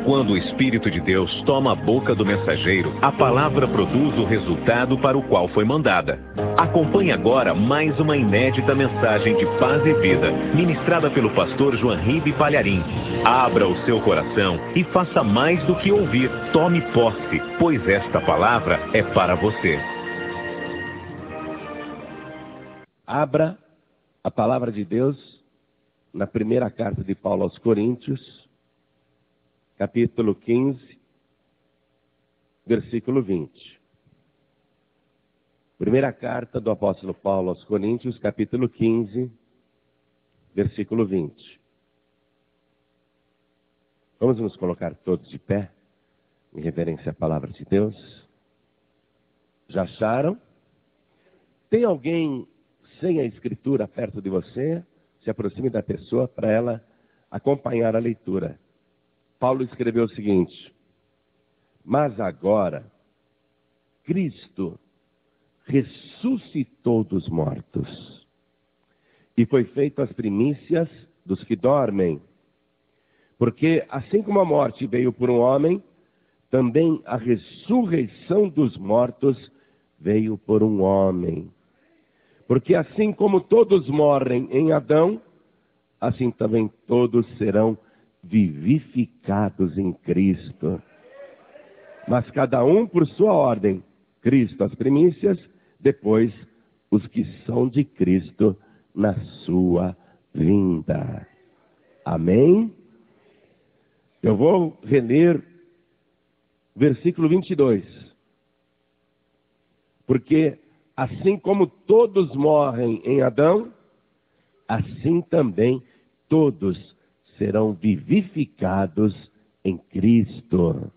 Quando o Espírito de Deus toma a boca do mensageiro, a palavra produz o resultado para o qual foi mandada. Acompanhe agora mais uma inédita mensagem de paz e vida, ministrada pelo pastor Joanribe Palharim. Abra o seu coração e faça mais do que ouvir. Tome posse, pois esta palavra é para você. Abra a palavra de Deus na primeira carta de Paulo aos Coríntios, capítulo 15, versículo 20. Primeira carta do apóstolo Paulo aos Coríntios, capítulo 15, versículo 20. Vamos nos colocar todos de pé, em reverência à palavra de Deus. Já acharam? Tem alguém sem a escritura perto de você? Se aproxime da pessoa para ela acompanhar a leitura. Paulo escreveu o seguinte: mas agora Cristo ressuscitou dos mortos e foi feito as primícias dos que dormem. Porque assim como a morte veio por um homem, também a ressurreição dos mortos veio por um homem. Porque assim como todos morrem em Adão, assim também todos serão vivificados em Cristo. Mas cada um por sua ordem. Cristo as primícias, depois os que são de Cristo na sua vinda. Amém? Eu vou reler versículo 22. Porque assim como todos morrem em Adão, assim também todos serão vivificados em Cristo.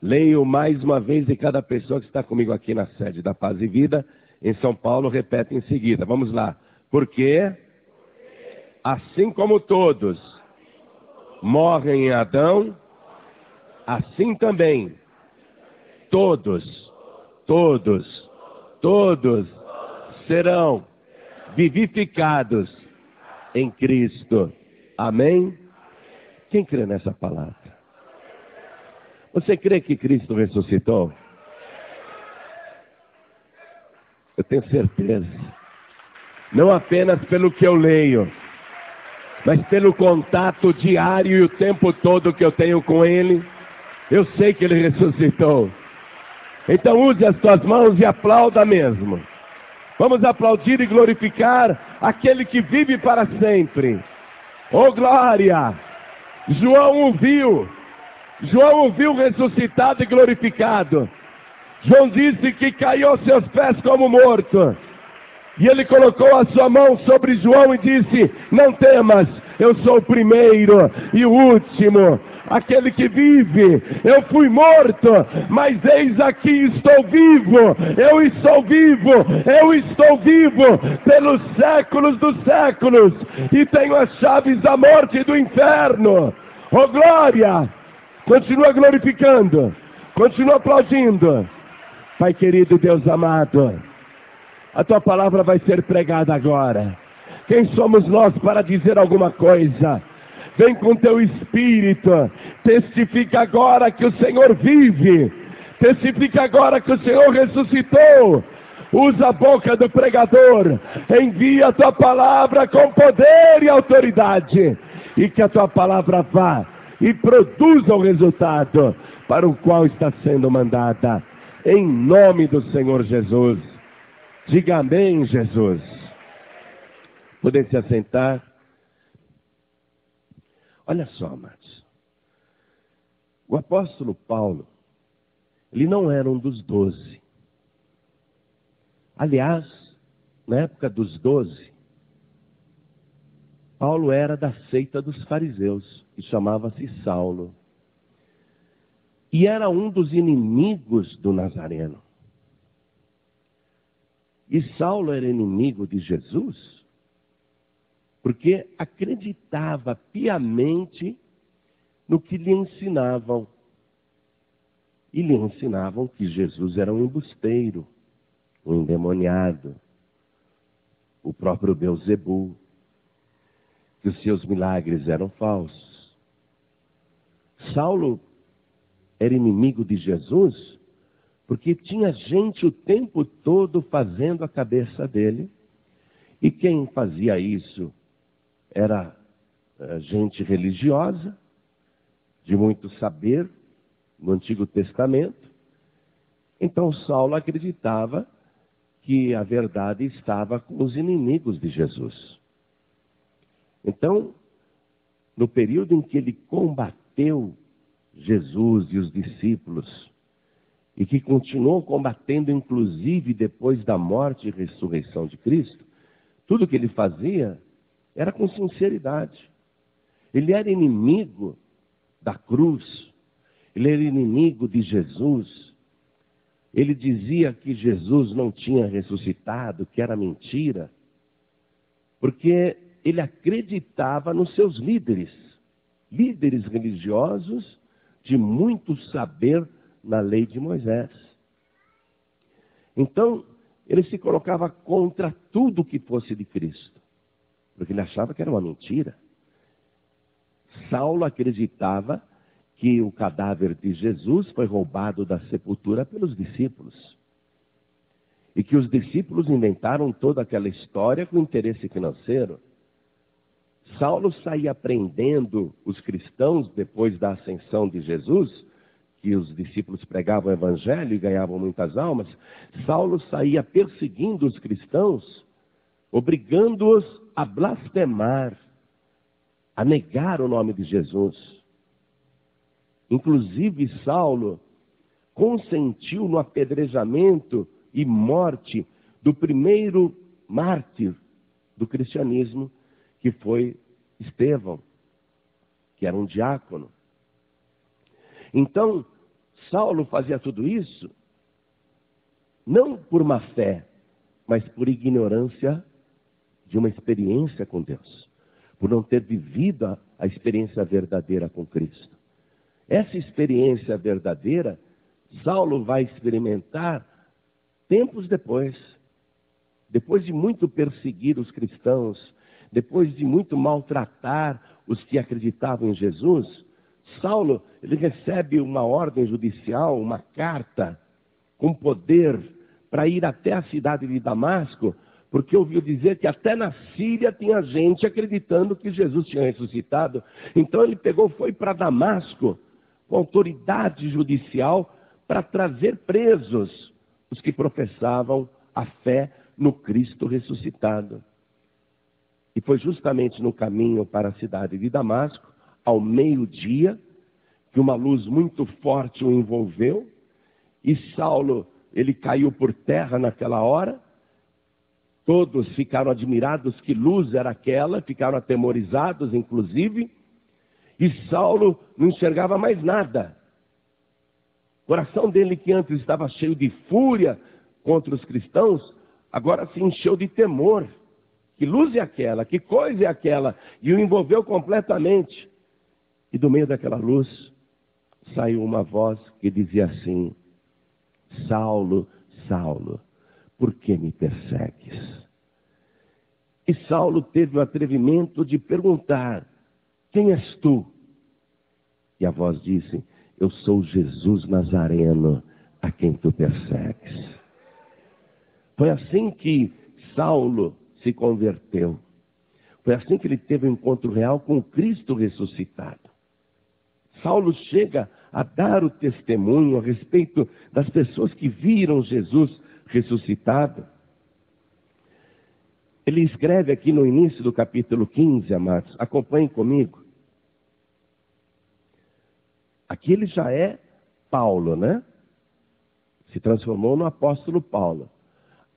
Leio mais uma vez e cada pessoa que está comigo aqui na sede da Paz e Vida, em São Paulo, repete em seguida. Vamos lá. Porque assim como todos morrem em Adão, assim também todos serão vivificados em Cristo. Amém? Quem crê nessa palavra? Você crê que Cristo ressuscitou? Eu tenho certeza. Não apenas pelo que eu leio, mas pelo contato diário e o tempo todo que eu tenho com Ele. Eu sei que Ele ressuscitou. Então use as tuas mãos e aplauda mesmo. Vamos aplaudir e glorificar aquele que vive para sempre. Oh glória! João o viu ressuscitado e glorificado. João disse que caiu aos seus pés como morto. E ele colocou a sua mão sobre João e disse: não temas, eu sou o primeiro e o último, aquele que vive. Eu fui morto, mas eis aqui estou vivo. Eu estou vivo pelos séculos dos séculos, e tenho as chaves da morte e do inferno. Oh glória! Continua glorificando, continua aplaudindo. Pai querido, Deus amado, a tua palavra vai ser pregada agora. Quem somos nós para dizer alguma coisa? Vem com teu Espírito, testifica agora que o Senhor vive, testifica agora que o Senhor ressuscitou. Usa a boca do pregador, envia a tua palavra com poder e autoridade, e que a tua palavra vá e produza o resultado para o qual está sendo mandada, em nome do Senhor Jesus. Diga amém, Jesus. Podem se assentar. Olha só, amados. O apóstolo Paulo, ele não era um dos 12. Aliás, na época dos 12, Paulo era da seita dos fariseus, que chamava-se Saulo. E era um dos inimigos do Nazareno. E Saulo era inimigo de Jesus, porque acreditava piamente no que lhe ensinavam. E lhe ensinavam que Jesus era um embusteiro, um endemoniado, o próprio Beelzebul, que os seus milagres eram falsos. Saulo era inimigo de Jesus porque tinha gente o tempo todo fazendo a cabeça dele. E quem fazia isso era gente religiosa, de muito saber, no Antigo Testamento. Então Saulo acreditava que a verdade estava com os inimigos de Jesus. Então, no período em que ele combateu Jesus e os discípulos, e que continuou combatendo inclusive depois da morte e ressurreição de Cristo, tudo que ele fazia era com sinceridade. Ele era inimigo da cruz, ele era inimigo de Jesus. Ele dizia que Jesus não tinha ressuscitado, que era mentira, porque ele acreditava nos seus líderes religiosos de muito saber na lei de Moisés. Então, ele se colocava contra tudo que fosse de Cristo, porque ele achava que era uma mentira. Saulo acreditava que o cadáver de Jesus foi roubado da sepultura pelos discípulos. E que os discípulos inventaram toda aquela história com interesse financeiro. Saulo saía prendendo os cristãos depois da ascensão de Jesus, que os discípulos pregavam o evangelho e ganhavam muitas almas. Saulo saía perseguindo os cristãos, obrigando-os a blasfemar, a negar o nome de Jesus. Inclusive, Saulo consentiu no apedrejamento e morte do primeiro mártir do cristianismo, que foi Estevão, que era um diácono. Então, Saulo fazia tudo isso, não por má fé, mas por ignorância de uma experiência com Deus, por não ter vivido a experiência verdadeira com Cristo. Essa experiência verdadeira, Saulo vai experimentar tempos depois de muito perseguir os cristãos, depois de muito maltratar os que acreditavam em Jesus. Saulo, ele recebe uma ordem judicial, uma carta com poder para ir até a cidade de Damasco, porque ouviu dizer que até na Síria tinha gente acreditando que Jesus tinha ressuscitado. Então ele foi para Damasco com autoridade judicial para trazer presos os que professavam a fé no Cristo ressuscitado. E foi justamente no caminho para a cidade de Damasco, ao meio-dia, que uma luz muito forte o envolveu, e Saulo, ele caiu por terra naquela hora. Todos ficaram admirados, que luz era aquela, ficaram atemorizados, inclusive, e Saulo não enxergava mais nada. O coração dele, que antes estava cheio de fúria contra os cristãos, agora se encheu de temor. Que luz é aquela? Que coisa é aquela? E o envolveu completamente. E do meio daquela luz saiu uma voz que dizia assim: Saulo, Saulo, por que me persegues? E Saulo teve o atrevimento de perguntar: quem és tu? E a voz disse: eu sou Jesus Nazareno, a quem tu persegues. Foi assim que Saulo se converteu. Foi assim que ele teve um encontro real com o Cristo ressuscitado. Saulo chega a dar o testemunho a respeito das pessoas que viram Jesus ressuscitado. Ele escreve aqui no início do capítulo 15, amados, acompanhem comigo. Aqui ele já é Paulo, né? Se transformou no apóstolo Paulo.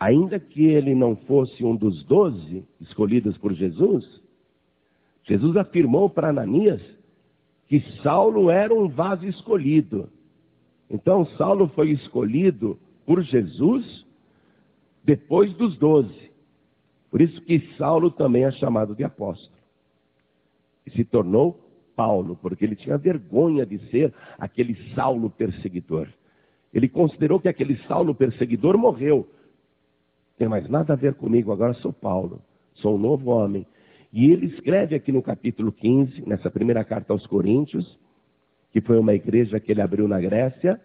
Ainda que ele não fosse um dos 12 escolhidos por Jesus, Jesus afirmou para Ananias que Saulo era um vaso escolhido. Então Saulo foi escolhido por Jesus depois dos 12. Por isso que Saulo também é chamado de apóstolo. E se tornou Paulo, porque ele tinha vergonha de ser aquele Saulo perseguidor. Ele considerou que aquele Saulo perseguidor morreu. Não tem mais nada a ver comigo, agora sou Paulo, sou um novo homem. E ele escreve aqui no capítulo 15, nessa primeira carta aos Coríntios, que foi uma igreja que ele abriu na Grécia,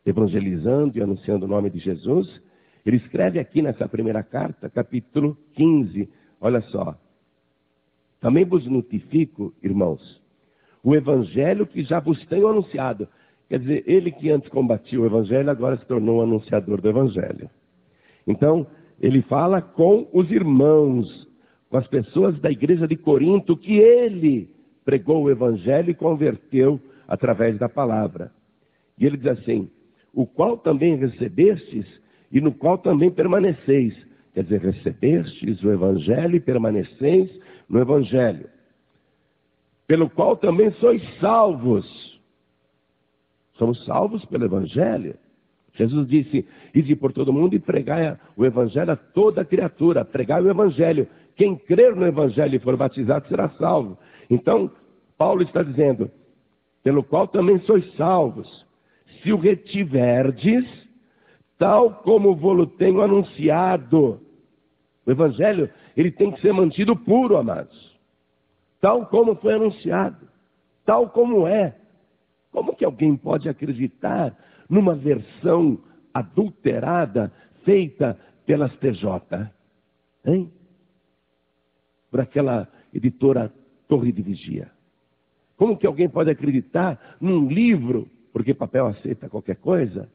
evangelizando e anunciando o nome de Jesus. Ele escreve aqui nessa primeira carta, capítulo 15, olha só. Também vos notifico, irmãos, o evangelho que já vos tenho anunciado. Quer dizer, ele que antes combatia o evangelho, agora se tornou um anunciador do evangelho. Então, ele fala com os irmãos, com as pessoas da igreja de Corinto, que ele pregou o evangelho e converteu através da palavra. E ele diz assim, o qual também recebestes e no qual também permaneceis. Quer dizer, recebestes o evangelho e permaneceis no evangelho. Pelo qual também sois salvos. Somos salvos pelo evangelho. Jesus disse, ide por todo mundo e pregai o evangelho a toda criatura. Pregai o evangelho. Quem crer no evangelho e for batizado será salvo. Então, Paulo está dizendo, pelo qual também sois salvos, se o retiverdes, tal como vou-lo tenho anunciado. O evangelho, ele tem que ser mantido puro, amados. Tal como foi anunciado, tal como é. Como que alguém pode acreditar numa versão adulterada feita pelas TJ? Hein? Por aquela editora Torre de Vigia. Como que alguém pode acreditar num livro, porque papel aceita qualquer coisa,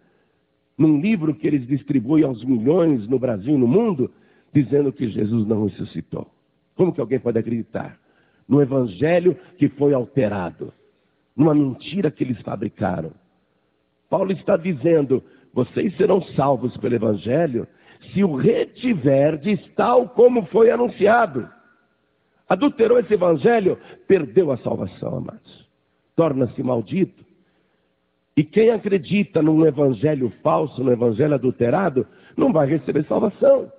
num livro que eles distribuem aos milhões no Brasil e no mundo, dizendo que Jesus não ressuscitou? Como que alguém pode acreditar no evangelho que foi alterado, numa mentira que eles fabricaram? Paulo está dizendo, vocês serão salvos pelo evangelho se o retiverdes tal como foi anunciado. Adulterou esse evangelho, perdeu a salvação, amados. Torna-se maldito. E quem acredita num evangelho falso, num evangelho adulterado, não vai receber salvação.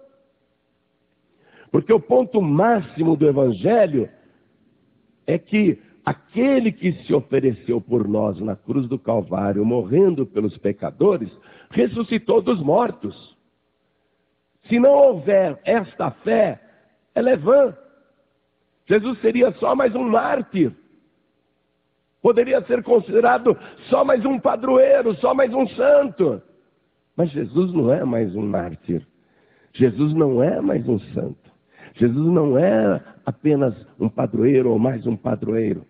Porque o ponto máximo do evangelho é que aquele que se ofereceu por nós na cruz do Calvário, morrendo pelos pecadores, ressuscitou dos mortos. Se não houver esta fé, ela é vã. Jesus seria só mais um mártir. Poderia ser considerado só mais um padroeiro, só mais um santo. Mas Jesus não é mais um mártir. Jesus não é mais um santo. Jesus não é apenas um padroeiro ou mais um padroeiro.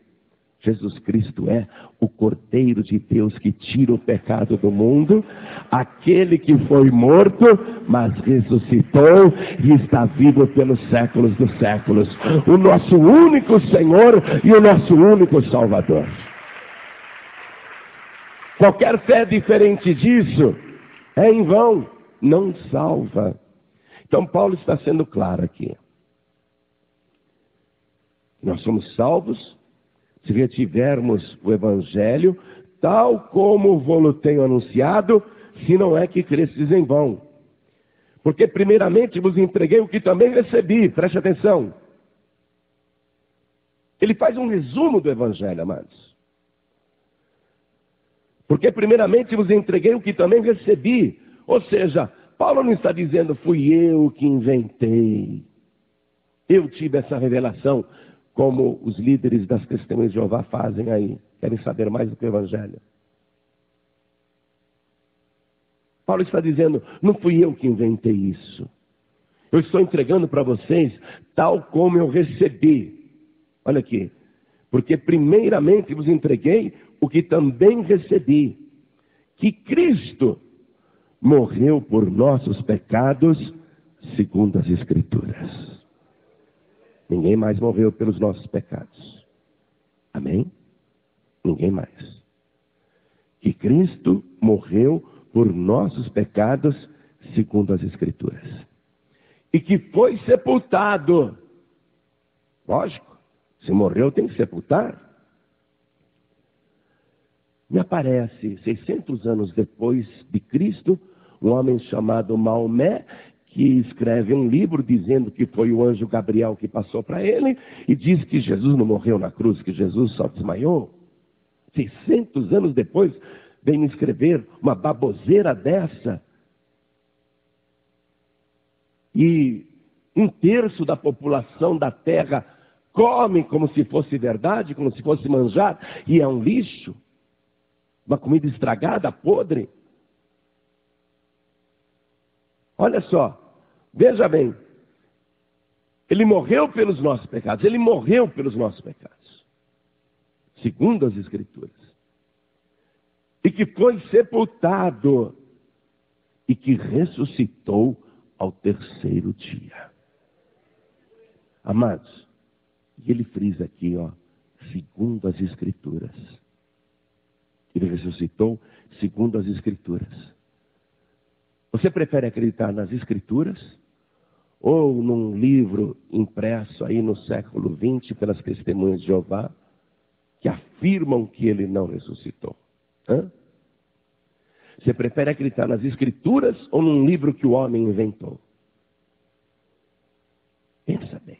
Jesus Cristo é o Cordeiro de Deus que tira o pecado do mundo, aquele que foi morto, mas ressuscitou e está vivo pelos séculos dos séculos. O nosso único Senhor e o nosso único Salvador. Qualquer fé diferente disso é em vão, não salva. Então Paulo está sendo claro aqui. Nós somos salvos se retivermos o evangelho, tal como vou-lo tenho anunciado, se não é que cresces em vão. Porque primeiramente vos entreguei o que também recebi, preste atenção. Ele faz um resumo do evangelho, amados. Porque primeiramente vos entreguei o que também recebi. Ou seja, Paulo não está dizendo, fui eu que inventei. Eu tive essa revelação. Como os líderes das Testemunhas de Jeová fazem aí. Querem saber mais do que o evangelho. Paulo está dizendo, não fui eu que inventei isso. Eu estou entregando para vocês tal como eu recebi. Olha aqui. Porque primeiramente vos entreguei o que também recebi. Que Cristo morreu por nossos pecados, segundo as Escrituras. Ninguém mais morreu pelos nossos pecados. Amém? Ninguém mais. Que Cristo morreu por nossos pecados, segundo as Escrituras. E que foi sepultado. Lógico, se morreu tem que sepultar. Me aparece, 600 anos depois de Cristo, um homem chamado Maomé, que escreve um livro dizendo que foi o anjo Gabriel que passou para ele, e diz que Jesus não morreu na cruz, que Jesus só desmaiou. 600 anos depois, vem escrever uma baboseira dessa. E 1/3 da população da terra come como se fosse verdade, como se fosse manjar, e é um lixo, uma comida estragada, podre. Olha só, veja bem, ele morreu pelos nossos pecados, ele morreu pelos nossos pecados, segundo as Escrituras, e que foi sepultado, e que ressuscitou ao terceiro dia. Amados, e ele frisa aqui, segundo as Escrituras. Ele ressuscitou segundo as Escrituras. Você prefere acreditar nas Escrituras ou num livro impresso aí no século XX pelas testemunhas de Jeová que afirmam que ele não ressuscitou? Você prefere acreditar nas Escrituras ou num livro que o homem inventou? Pensa bem.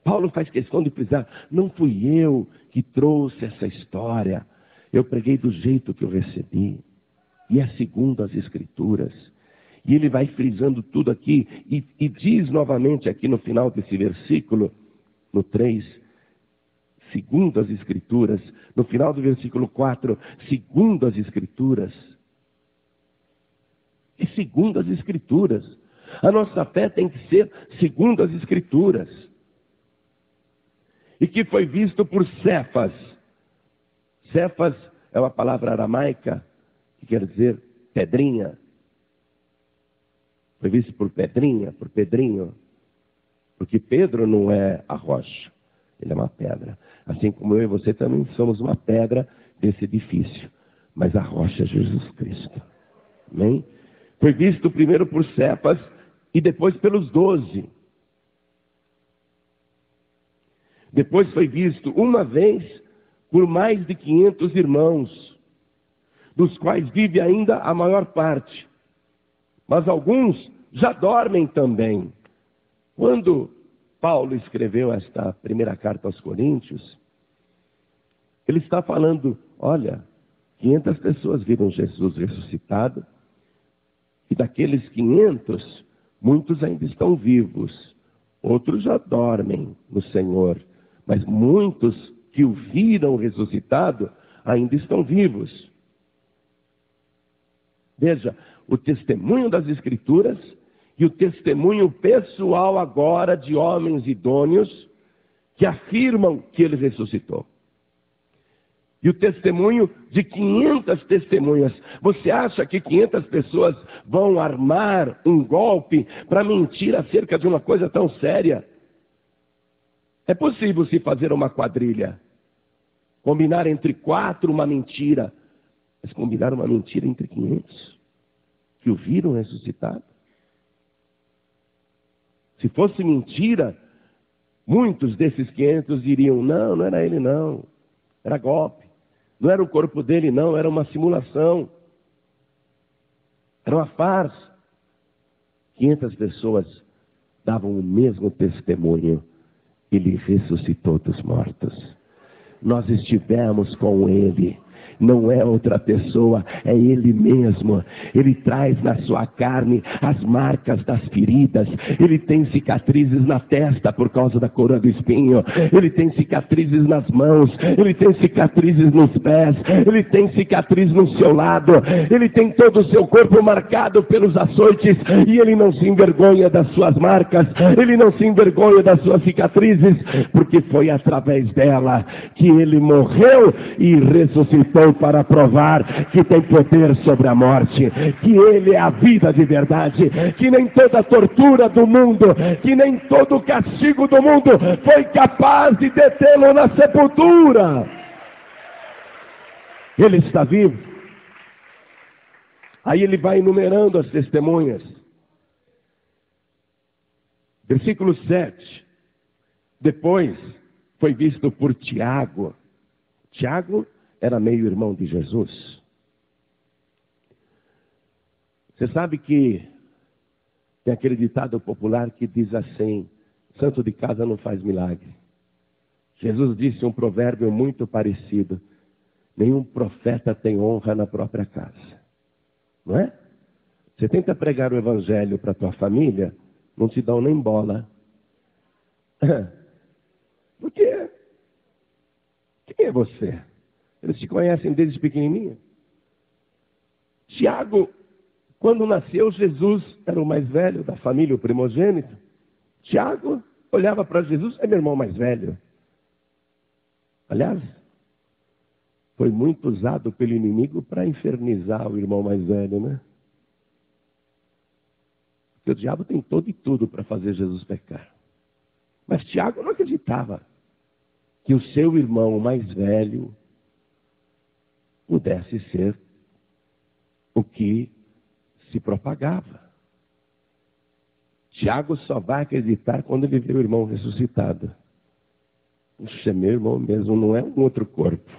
Paulo faz questão de frisar, não fui eu que trouxe essa história. Eu preguei do jeito que eu recebi. E é segundo as Escrituras. E ele vai frisando tudo aqui. E diz novamente aqui no final desse versículo, no 3, segundo as Escrituras. No final do versículo 4, segundo as Escrituras. E segundo as Escrituras. A nossa fé tem que ser segundo as Escrituras. E que foi visto por Cefas. Cefas é uma palavra aramaica que quer dizer pedrinha. Foi visto por pedrinha, por pedrinho. Porque Pedro não é a rocha, ele é uma pedra. Assim como eu e você também somos uma pedra desse edifício. Mas a rocha é Jesus Cristo. Amém? Foi visto primeiro por Cefas e depois pelos 12. Depois foi visto uma vez por mais de 500 irmãos, dos quais vive ainda a maior parte. Mas alguns já dormem também. Quando Paulo escreveu esta primeira carta aos Coríntios, ele está falando, olha, 500 pessoas viram Jesus ressuscitado, e daqueles 500, muitos ainda estão vivos, outros já dormem no Senhor. Mas muitos que o viram ressuscitado ainda estão vivos. Veja, o testemunho das Escrituras e o testemunho pessoal agora de homens idôneos que afirmam que ele ressuscitou. E o testemunho de 500 testemunhas. Você acha que 500 pessoas vão armar um golpe para mentir acerca de uma coisa tão séria? É possível se fazer uma quadrilha, combinar entre 4 uma mentira, mas combinar uma mentira entre 500 que o viram ressuscitado? Se fosse mentira, muitos desses 500 diriam, não era ele não, era golpe, não era o corpo dele não, era uma simulação, era uma farsa. 500 pessoas davam o mesmo testemunho. Ele ressuscitou dos mortos. Nós estivemos com ele. Não é outra pessoa, é ele mesmo. Ele traz na sua carne as marcas das feridas. Ele tem cicatrizes na testa por causa da coroa do espinho. Ele tem cicatrizes nas mãos. Ele tem cicatrizes nos pés. Ele tem cicatriz no seu lado. Ele tem todo o seu corpo marcado pelos açoites. E ele não se envergonha das suas marcas. Ele não se envergonha das suas cicatrizes. Porque foi através dela que ele morreu e ressuscitou para provar que tem poder sobre a morte, que ele é a vida de verdade, que nem toda tortura do mundo, que nem todo castigo do mundo foi capaz de detê-lo na sepultura. Ele está vivo. Aí ele vai enumerando as testemunhas. Versículo 7. Depois foi visto por Tiago. Tiago era meio-irmão de Jesus. Você sabe que tem aquele ditado popular que diz assim, santo de casa não faz milagre. Jesus disse um provérbio muito parecido, nenhum profeta tem honra na própria casa. Não é? Você tenta pregar o evangelho para a tua família, não te dão nem bola. Por quê? Quem é você? Eles te conhecem desde pequenininho. Tiago, quando nasceu, Jesus era o mais velho da família, o primogênito. Tiago olhava para Jesus, é meu irmão mais velho. Aliás, foi muito usado pelo inimigo para infernizar o irmão mais velho, né? Porque o diabo tem todo e tudo para fazer Jesus pecar. Mas Tiago não acreditava que o seu irmão mais velho pudesse ser o que se propagava. Tiago só vai acreditar quando ele vê o irmão ressuscitado. Puxa, meu irmão mesmo, não é um outro corpo.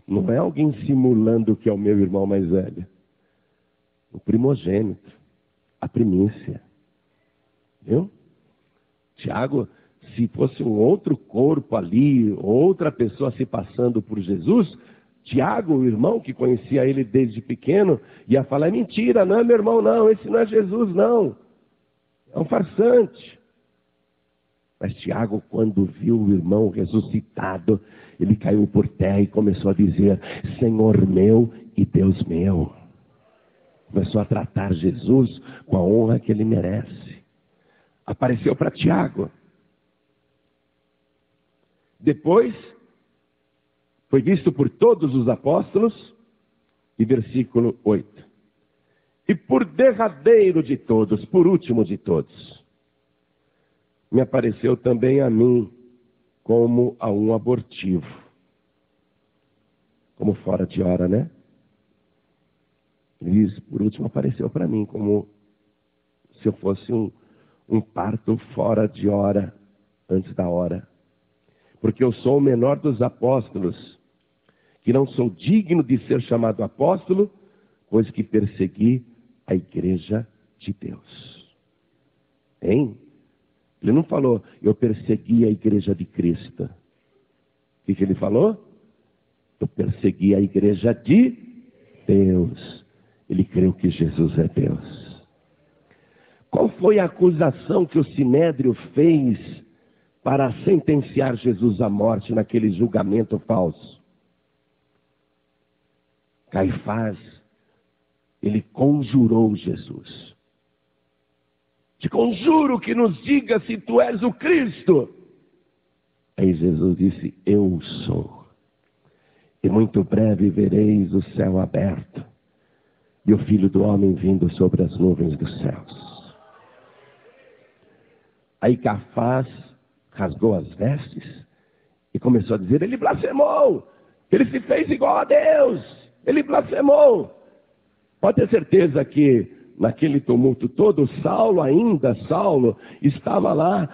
Não é alguém simulando que é o meu irmão mais velho. O primogênito, a primícia. Viu? Tiago, se fosse um outro corpo ali, outra pessoa se passando por Jesus, Tiago, o irmão que conhecia ele desde pequeno, ia falar, é mentira, não é meu irmão não, esse não é Jesus não. É um farsante. Mas Tiago, quando viu o irmão ressuscitado, ele caiu por terra e começou a dizer, Senhor meu e Deus meu. Começou a tratar Jesus com a honra que ele merece. Apareceu para Tiago. Depois, foi visto por todos os apóstolos, e versículo 8. E por derradeiro de todos, por último de todos, me apareceu também a mim como a um abortivo. Como fora de hora, né? Ele diz, por último apareceu para mim como se eu fosse um parto fora de hora, antes da hora. Porque eu sou o menor dos apóstolos, que não sou digno de ser chamado apóstolo, pois que persegui a igreja de Deus. Hein? Ele não falou, eu persegui a igreja de Cristo. O que ele falou? Eu persegui a igreja de Deus. Ele creu que Jesus é Deus. Qual foi a acusação que o Sinédrio fez para sentenciar Jesus à morte naquele julgamento falso? Caifás, ele conjurou Jesus. Te conjuro que nos diga se tu és o Cristo. Aí Jesus disse, eu sou. E muito breve vereis o céu aberto e o Filho do Homem vindo sobre as nuvens dos céus. Aí Caifás rasgou as vestes e começou a dizer, ele blasfemou, ele se fez igual a Deus, ele blasfemou. Pode ter certeza que naquele tumulto todo, Saulo estava lá,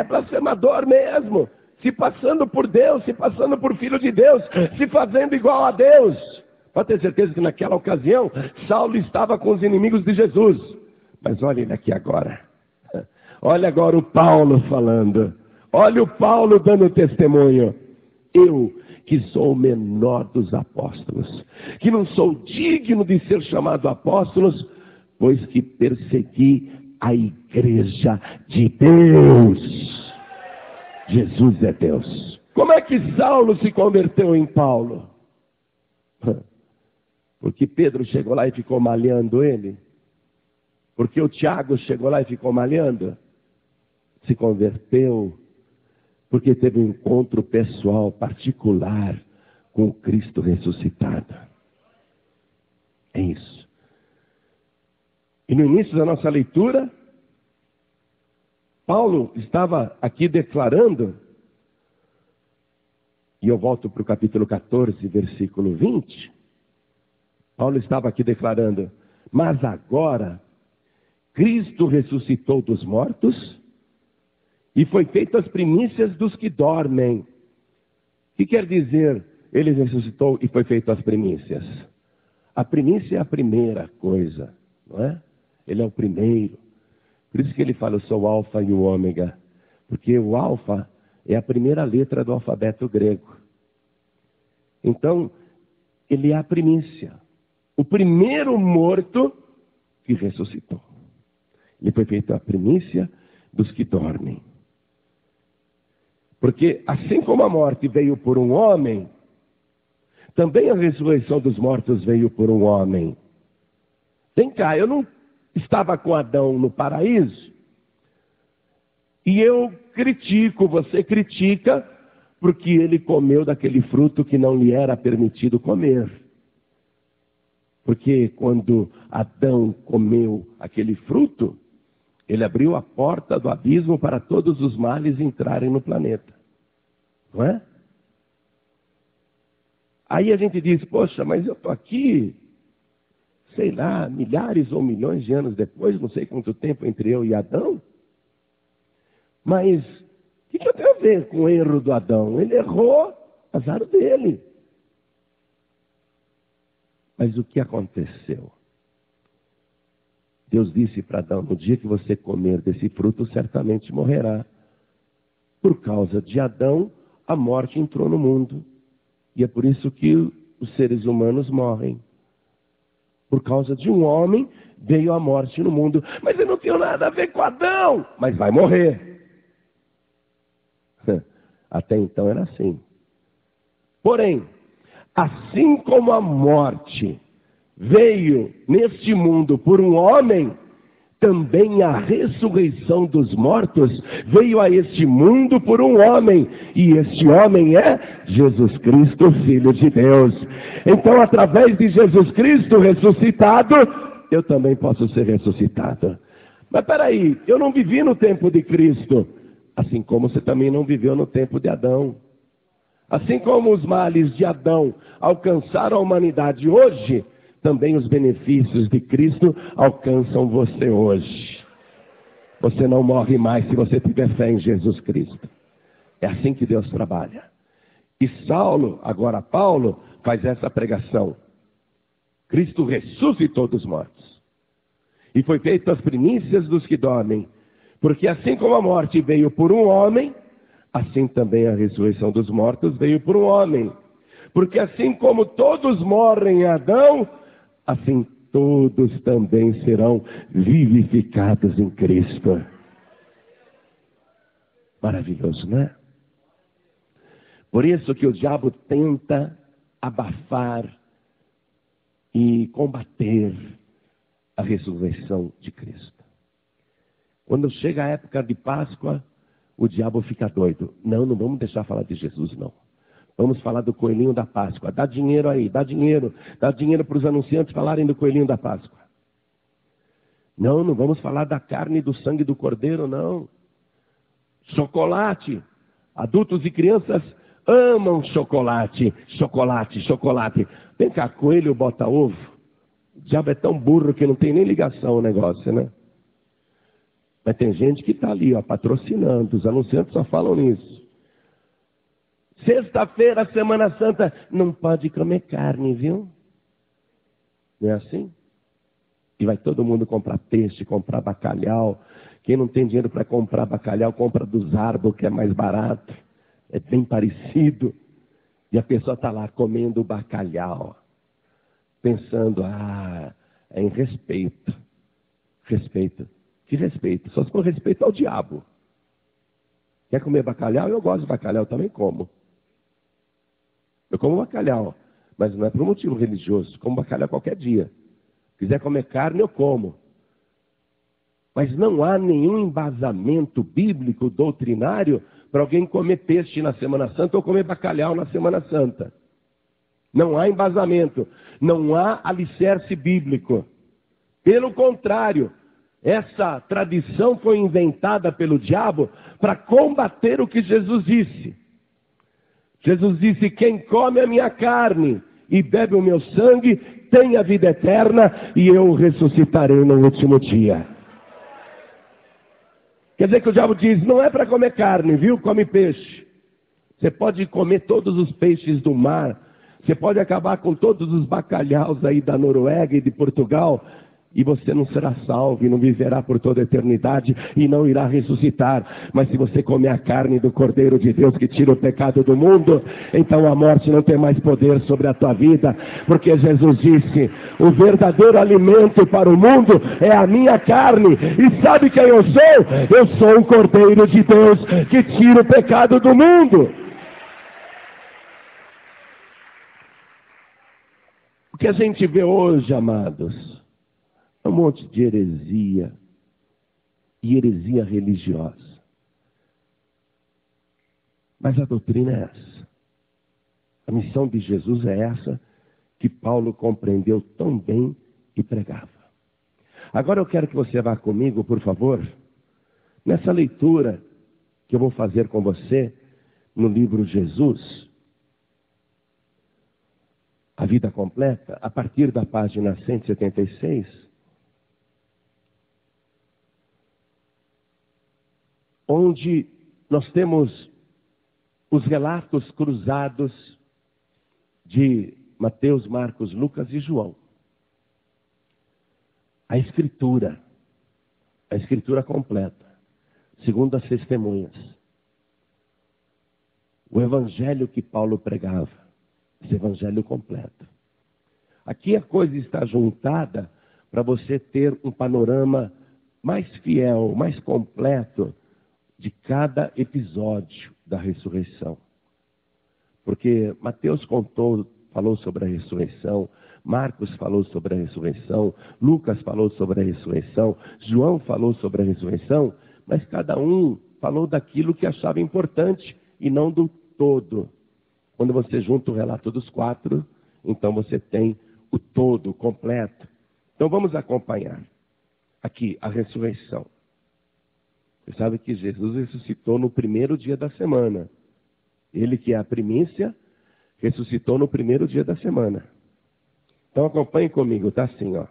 blasfemador mesmo, se passando por Deus, se passando por filho de Deus, se fazendo igual a Deus. Pode ter certeza que naquela ocasião, Saulo estava com os inimigos de Jesus. Mas olha ele aqui agora. Olha agora o Paulo falando. Olha o Paulo dando testemunho. Eu, que sou o menor dos apóstolos, que não sou digno de ser chamado apóstolos, pois que persegui a igreja de Deus. Jesus é Deus. Como é que Saulo se converteu em Paulo? Porque Pedro chegou lá e ficou malhando ele? Porque o Tiago chegou lá e ficou malhando? Se converteu porque teve um encontro pessoal, particular, com o Cristo ressuscitado. É isso. E no início da nossa leitura, Paulo estava aqui declarando, e eu volto para o capítulo 14, versículo 20. Paulo estava aqui declarando, mas agora, Cristo ressuscitou dos mortos, e foi feito as primícias dos que dormem. O que quer dizer, ele ressuscitou e foi feito as primícias? A primícia é a primeira coisa, não é? Ele é o primeiro. Por isso que ele fala, eu sou o alfa e o ômega. Porque o alfa é a primeira letra do alfabeto grego. Então, ele é a primícia. O primeiro morto que ressuscitou. Ele foi feito a primícia dos que dormem. Porque assim como a morte veio por um homem, também a ressurreição dos mortos veio por um homem. Vem cá, eu não estava com Adão no paraíso? E eu critico, você critica, porque ele comeu daquele fruto que não lhe era permitido comer. Porque quando Adão comeu aquele fruto, ele abriu a porta do abismo para todos os males entrarem no planeta. Não é? Aí a gente diz, poxa, mas eu estou aqui, sei lá, milhares ou milhões de anos depois, não sei quanto tempo entre eu e Adão. Mas o que eu tenho a ver com o erro do Adão? Ele errou, azar dele. Mas o que aconteceu? Deus disse para Adão, no dia que você comer desse fruto, certamente morrerá. Por causa de Adão, a morte entrou no mundo. E é por isso que os seres humanos morrem. Por causa de um homem, veio a morte no mundo. Mas eu não tenho nada a ver com Adão. Mas vai morrer. Até então era assim. Porém, assim como a morte veio neste mundo por um homem, também a ressurreição dos mortos veio a este mundo por um homem. E este homem é Jesus Cristo, Filho de Deus. Então, através de Jesus Cristo ressuscitado, eu também posso ser ressuscitado. Mas peraí, eu não vivi no tempo de Cristo. Assim como você também não viveu no tempo de Adão. Assim como os males de Adão alcançaram a humanidade hoje, também os benefícios de Cristo alcançam você hoje. Você não morre mais se você tiver fé em Jesus Cristo. É assim que Deus trabalha. E Saulo, agora Paulo, faz essa pregação. Cristo ressuscitou dos mortos. E foi feito as primícias dos que dormem. Porque assim como a morte veio por um homem, assim também a ressurreição dos mortos veio por um homem. Porque assim como todos morrem em Adão, assim todos também serão vivificados em Cristo. Maravilhoso, não é? Por isso que o diabo tenta abafar e combater a ressurreição de Cristo. Quando chega a época de Páscoa, o diabo fica doido. Não vamos deixar falar de Jesus, não. Vamos falar do coelhinho da Páscoa. Dá dinheiro aí, dá dinheiro para os anunciantes falarem do coelhinho da Páscoa. Não vamos falar da carne e do sangue do cordeiro, não. Chocolate. Adultos e crianças amam chocolate. Chocolate. Vem cá, coelho bota ovo. O diabo é tão burro que não tem nem ligação o negócio, né? Mas tem gente que está ali, patrocinando. Os anunciantes só falam nisso. Sexta-feira, Semana Santa, não pode comer carne, viu? Não é assim? E vai todo mundo comprar peixe, comprar bacalhau. Quem não tem dinheiro para comprar bacalhau, compra do Zarbo, que é mais barato. É bem parecido. E a pessoa está lá comendo bacalhau. Pensando, é em respeito. Respeito. Que respeito? Só se for respeito ao diabo. Quer comer bacalhau? Eu gosto de bacalhau, também como. Eu como bacalhau, mas não é por um motivo religioso. Como bacalhau qualquer dia. Se quiser comer carne, eu como. Mas não há nenhum embasamento bíblico, doutrinário, para alguém comer peixe na Semana Santa ou comer bacalhau na Semana Santa. Não há embasamento. Não há alicerce bíblico. Pelo contrário, essa tradição foi inventada pelo diabo para combater o que Jesus disse. Jesus disse, quem come a minha carne e bebe o meu sangue, tem a vida eterna e eu o ressuscitarei no último dia. Quer dizer que o diabo diz, não é para comer carne, viu? Come peixe. Você pode comer todos os peixes do mar. Você pode acabar com todos os bacalhaus aí da Noruega e de Portugal. e você não será salvo, e não viverá por toda a eternidade, e não irá ressuscitar. Mas se você comer a carne do Cordeiro de Deus que tira o pecado do mundo, então a morte não tem mais poder sobre a tua vida, porque Jesus disse: o verdadeiro alimento para o mundo é a minha carne. E sabe quem eu sou? Eu sou o Cordeiro de Deus que tira o pecado do mundo. O que a gente vê hoje, amados, é um monte de heresia, e heresia religiosa. Mas a doutrina é essa. A missão de Jesus é essa, que Paulo compreendeu tão bem e pregava. Agora eu quero que você vá comigo, por favor, nessa leitura que eu vou fazer com você no livro Jesus, a vida completa, a partir da página 176, onde nós temos os relatos cruzados de Mateus, Marcos, Lucas e João. A escritura completa, segundo as testemunhas. O evangelho que Paulo pregava, esse evangelho completo. Aqui a coisa está juntada para você ter um panorama mais fiel, mais completo de cada episódio da ressurreição. Porque Mateus falou sobre a ressurreição, Marcos falou sobre a ressurreição, Lucas falou sobre a ressurreição, João falou sobre a ressurreição, mas cada um falou daquilo que achava importante e não do todo. Quando você junta o relato dos quatro, então você tem o todo, o completo. Então vamos acompanhar aqui a ressurreição. Você sabe que Jesus ressuscitou no primeiro dia da semana. Ele que é a primícia, ressuscitou no primeiro dia da semana. Então acompanhe comigo, tá assim, ó.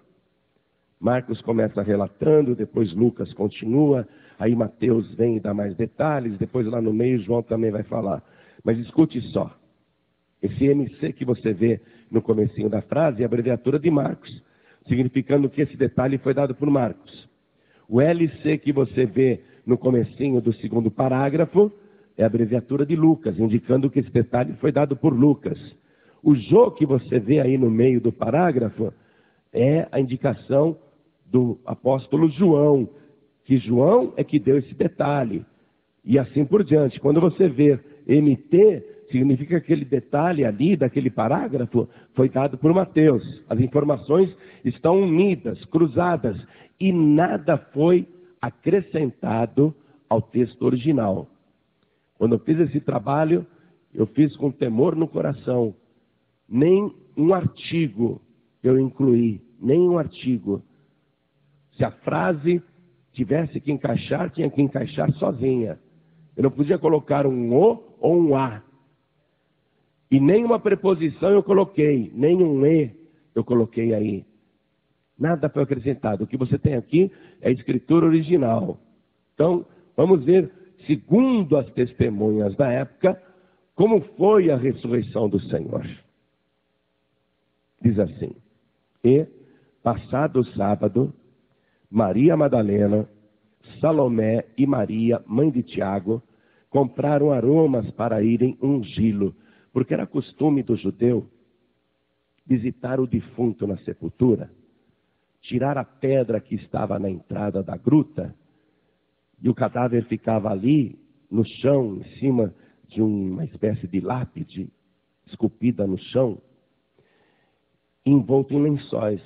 Marcos começa relatando, depois Lucas continua, aí Mateus vem e dá mais detalhes, depois lá no meio João também vai falar. Mas escute só. Esse MC que você vê no comecinho da frase é a abreviatura de Marcos, significando que esse detalhe foi dado por Marcos. O LC que você vê no comecinho do segundo parágrafo é a abreviatura de Lucas, indicando que esse detalhe foi dado por Lucas. O Jô que você vê aí no meio do parágrafo é a indicação do apóstolo João, que João é que deu esse detalhe. E assim por diante. Quando você vê MT, significa que aquele detalhe ali, daquele parágrafo, foi dado por Mateus. As informações estão unidas, cruzadas, e nada foi acrescentado ao texto original. Quando eu fiz esse trabalho, eu fiz com temor no coração. Nem um artigo eu incluí, nem um artigo. Se a frase tivesse que encaixar, tinha que encaixar sozinha. Eu não podia colocar um O ou um A. E nem uma preposição eu coloquei, nem um E eu coloquei aí. Nada foi acrescentado. O que você tem aqui é a escritura original. Então, vamos ver, segundo as testemunhas da época, como foi a ressurreição do Senhor. Diz assim: e, passado o sábado, Maria Madalena, Salomé e Maria, mãe de Tiago, compraram aromas para irem ungí-lo, porque era costume do judeu visitar o defunto na sepultura, tirar a pedra que estava na entrada da gruta, e o cadáver ficava ali, no chão, em cima de uma espécie de lápide, esculpida no chão, envolto em lençóis.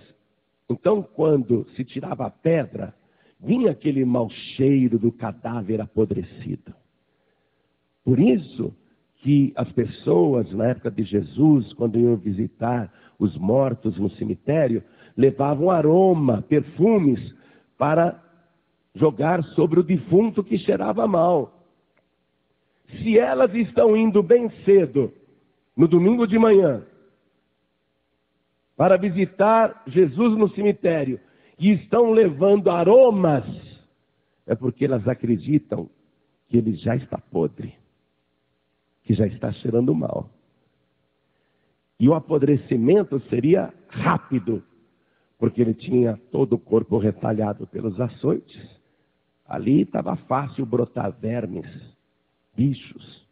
Então, quando se tirava a pedra, vinha aquele mau cheiro do cadáver apodrecido. Por isso que as pessoas, na época de Jesus, quando iam visitar os mortos no cemitério, levavam aroma, perfumes, para jogar sobre o defunto que cheirava mal. Se elas estão indo bem cedo, no domingo de manhã, para visitar Jesus no cemitério, e estão levando aromas, é porque elas acreditam que ele já está podre, que já está cheirando mal. E o apodrecimento seria rápido, porque ele tinha todo o corpo retalhado pelos açoites. Ali estava fácil brotar vermes, bichos.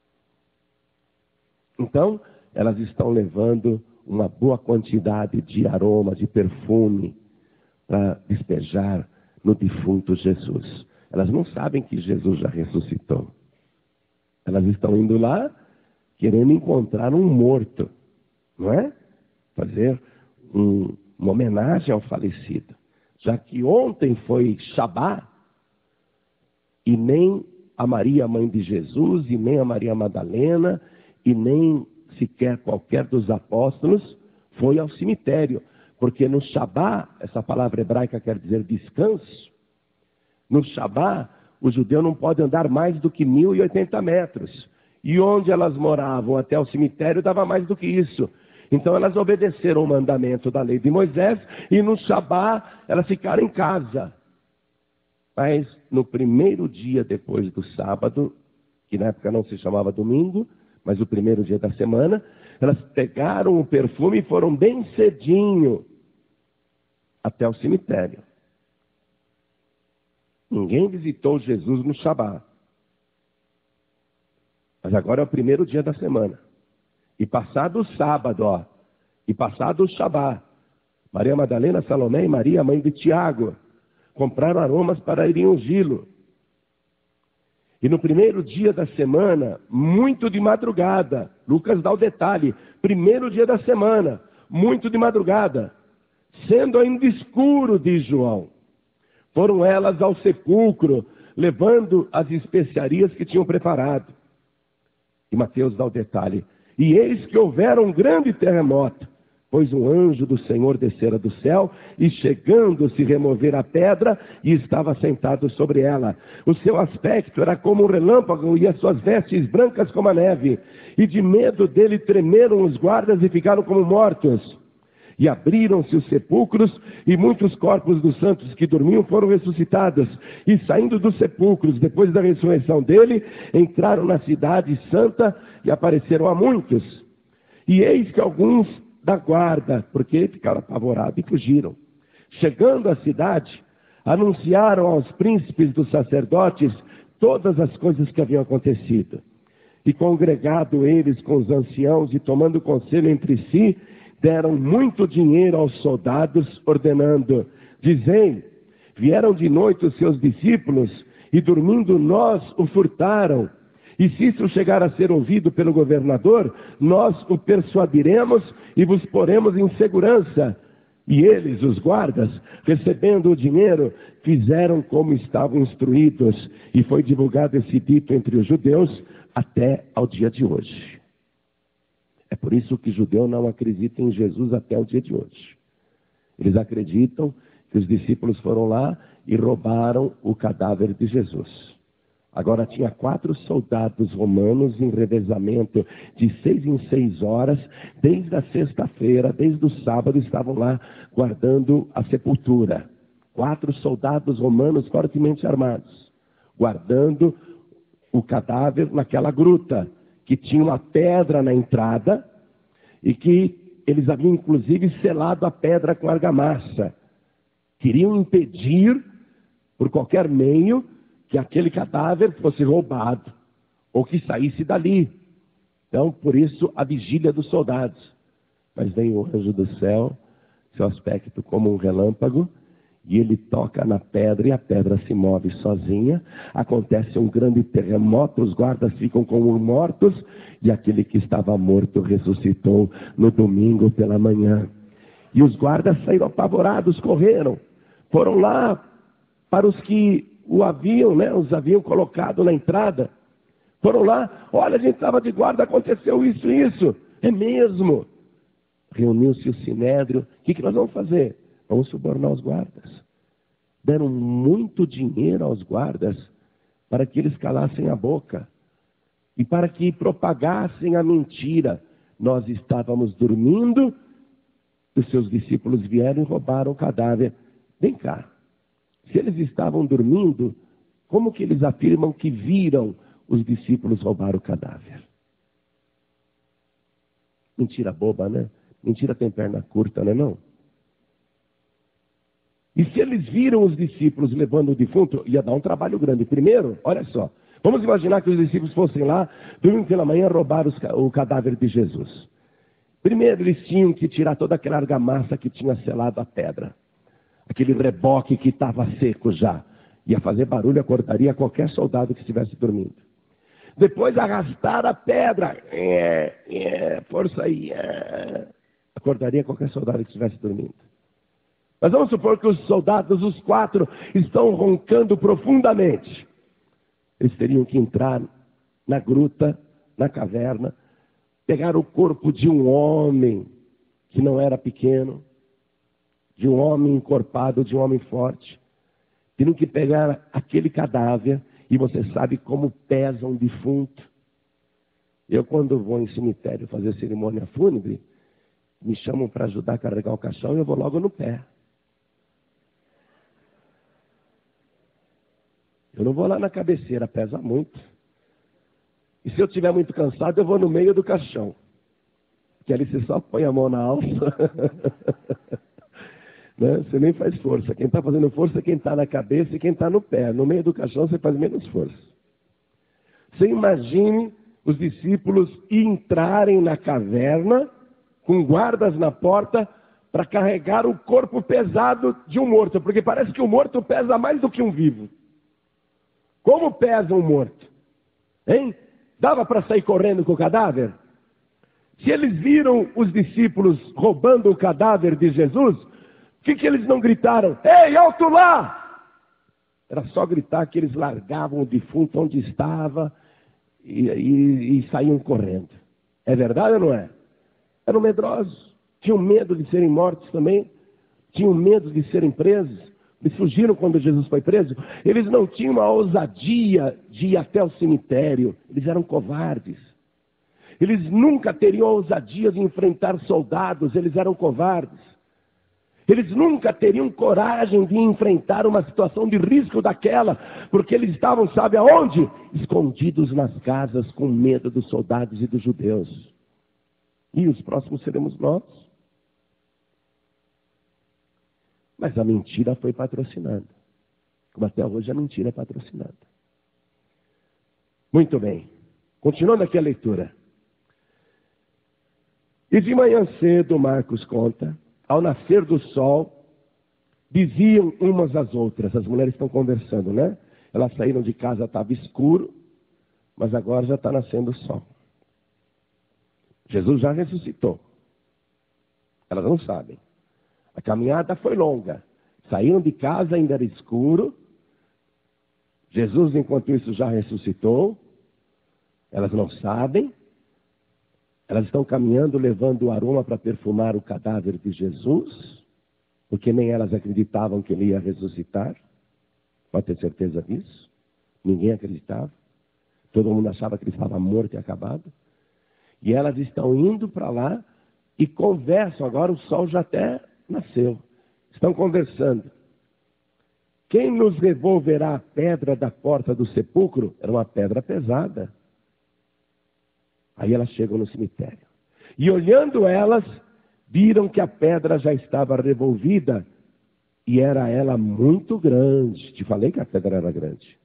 Então, elas estão levando uma boa quantidade de aroma, de perfume, para despejar no defunto Jesus. Elas não sabem que Jesus já ressuscitou. Elas estão indo lá querendo encontrar um morto, não é? Fazer uma homenagem ao falecido. Já que ontem foi Shabá, e nem a Maria, mãe de Jesus, e nem a Maria Madalena, e nem sequer qualquer dos apóstolos foi ao cemitério. Porque no Shabá, essa palavra hebraica quer dizer descanso, no Shabá, o judeu não pode andar mais do que 1.080 metros. E onde elas moravam até o cemitério dava mais do que isso. Então elas obedeceram o mandamento da lei de Moisés e no Shabá elas ficaram em casa. Mas no primeiro dia depois do sábado, que na época não se chamava domingo, mas o primeiro dia da semana, elas pegaram o perfume e foram bem cedinho até o cemitério. Ninguém visitou Jesus no Shabá. Mas agora é o primeiro dia da semana. E passado o sábado, e passado o Shabá, Maria Madalena, Salomé e Maria, mãe de Tiago, compraram aromas para irem ungí-lo. E no primeiro dia da semana, muito de madrugada, Lucas dá o detalhe, primeiro dia da semana, muito de madrugada, sendo ainda escuro, diz João, foram elas ao sepulcro, levando as especiarias que tinham preparado. E Mateus dá o detalhe, e eis que houvera um grande terremoto, pois um anjo do Senhor descera do céu, e chegando-se remover a pedra, e estava sentado sobre ela. O seu aspecto era como um relâmpago, e as suas vestes brancas como a neve. E de medo dele tremeram os guardas e ficaram como mortos. E abriram-se os sepulcros, e muitos corpos dos santos que dormiam foram ressuscitados. E saindo dos sepulcros, depois da ressurreição dele, entraram na cidade santa, e apareceram a muitos. E eis que alguns da guarda, porque ficaram apavorados e fugiram. Chegando à cidade, anunciaram aos príncipes dos sacerdotes todas as coisas que haviam acontecido. E congregado eles com os anciãos e tomando conselho entre si, deram muito dinheiro aos soldados, ordenando, dizem, vieram de noite os seus discípulos, e dormindo nós o furtaram. E se isso chegar a ser ouvido pelo governador, nós o persuadiremos e vos poremos em segurança. E eles, os guardas, recebendo o dinheiro, fizeram como estavam instruídos. E foi divulgado esse dito entre os judeus até ao dia de hoje. É por isso que o judeu não acredita em Jesus até o dia de hoje. Eles acreditam que os discípulos foram lá e roubaram o cadáver de Jesus. Agora tinha 4 soldados romanos em revezamento de 6 em 6 horas, desde a sexta-feira, desde o sábado, estavam lá guardando a sepultura. 4 soldados romanos fortemente armados, guardando o cadáver naquela gruta, que tinha uma pedra na entrada, e que eles haviam inclusive selado a pedra com argamassa. Queriam impedir, por qualquer meio, que aquele cadáver fosse roubado, ou que saísse dali. Então, por isso, a vigília dos soldados. Mas vem o anjo do céu, seu aspecto como um relâmpago, e ele toca na pedra, e a pedra se move sozinha. Acontece um grande terremoto, os guardas ficam como mortos, e aquele que estava morto ressuscitou no domingo pela manhã. E os guardas saíram apavorados, correram, foram lá para os que os haviam colocado na entrada. Foram lá, olha, a gente estava de guarda, aconteceu isso e isso. É mesmo. Reuniu-se o sinédrio, o que nós vamos fazer? Vamos subornar os guardas. Deram muito dinheiro aos guardas para que eles calassem a boca e para que propagassem a mentira. Nós estávamos dormindo, os seus discípulos vieram e roubaram o cadáver. Vem cá. Se eles estavam dormindo, como que eles afirmam que viram os discípulos roubar o cadáver? Mentira boba, né? Mentira tem perna curta, não é não? E se eles viram os discípulos levando o defunto, ia dar um trabalho grande. Primeiro, olha só, vamos imaginar que os discípulos fossem lá, domingo pela manhã, roubar o cadáver de Jesus. Primeiro, eles tinham que tirar toda aquela argamassa que tinha selado a pedra. Aquele reboque que estava seco já. Ia fazer barulho, acordaria qualquer soldado que estivesse dormindo. Depois, arrastar a pedra. Força aí. Acordaria qualquer soldado que estivesse dormindo. Mas vamos supor que os soldados, os 4, estão roncando profundamente. Eles teriam que entrar na gruta, na caverna, pegar o corpo de um homem que não era pequeno, de um homem encorpado, de um homem forte. Teriam que pegar aquele cadáver, e você sabe como pesa um defunto. Eu, quando vou em cemitério fazer cerimônia fúnebre, me chamam para ajudar a carregar o caixão e eu vou logo no pé. Eu não vou lá na cabeceira, pesa muito. E se eu estiver muito cansado, eu vou no meio do caixão. Que ali você só põe a mão na alça. Né? Você nem faz força. Quem está fazendo força é quem está na cabeça e quem está no pé. No meio do caixão você faz menos força. Você imagine os discípulos entrarem na caverna com guardas na porta para carregar o corpo pesado de um morto. Porque parece que o morto pesa mais do que um vivo. Como pesa um morto? Hein? Dava para sair correndo com o cadáver? Se eles viram os discípulos roubando o cadáver de Jesus, por que eles não gritaram? Ei, alto lá! Era só gritar que eles largavam o defunto onde estava e saíam correndo. É verdade ou não é? Eram medrosos. Tinham medo de serem mortos também. Tinham medo de serem presos. Eles fugiram quando Jesus foi preso. Eles não tinham a ousadia de ir até o cemitério. Eles eram covardes. Eles nunca teriam a ousadia de enfrentar soldados. Eles eram covardes. Eles nunca teriam coragem de enfrentar uma situação de risco daquela. Porque eles estavam, sabe aonde? Escondidos nas casas com medo dos soldados e dos judeus. E os próximos seremos nós. Mas a mentira foi patrocinada. Como até hoje a mentira é patrocinada. Muito bem. Continuando aqui a leitura. E de manhã cedo, Marcos conta, ao nascer do sol, diziam umas às outras. As mulheres estão conversando, né? Elas saíram de casa, estava escuro, mas agora já está nascendo o sol. Jesus já ressuscitou. Elas não sabem. A caminhada foi longa. Saíram de casa, ainda era escuro. Jesus, enquanto isso, já ressuscitou. Elas não sabem. Elas estão caminhando, levando o aroma para perfumar o cadáver de Jesus. Porque nem elas acreditavam que ele ia ressuscitar. Pode ter certeza disso. Ninguém acreditava. Todo mundo achava que ele estava morto e acabado. E elas estão indo para lá e conversam. Agora o sol já até nasceu. Estão conversando. Quem nos revolverá a pedra da porta do sepulcro? Era uma pedra pesada. Aí elas chegam no cemitério. E olhando elas, viram que a pedra já estava revolvida. E era ela muito grande. Te falei que a pedra era grande.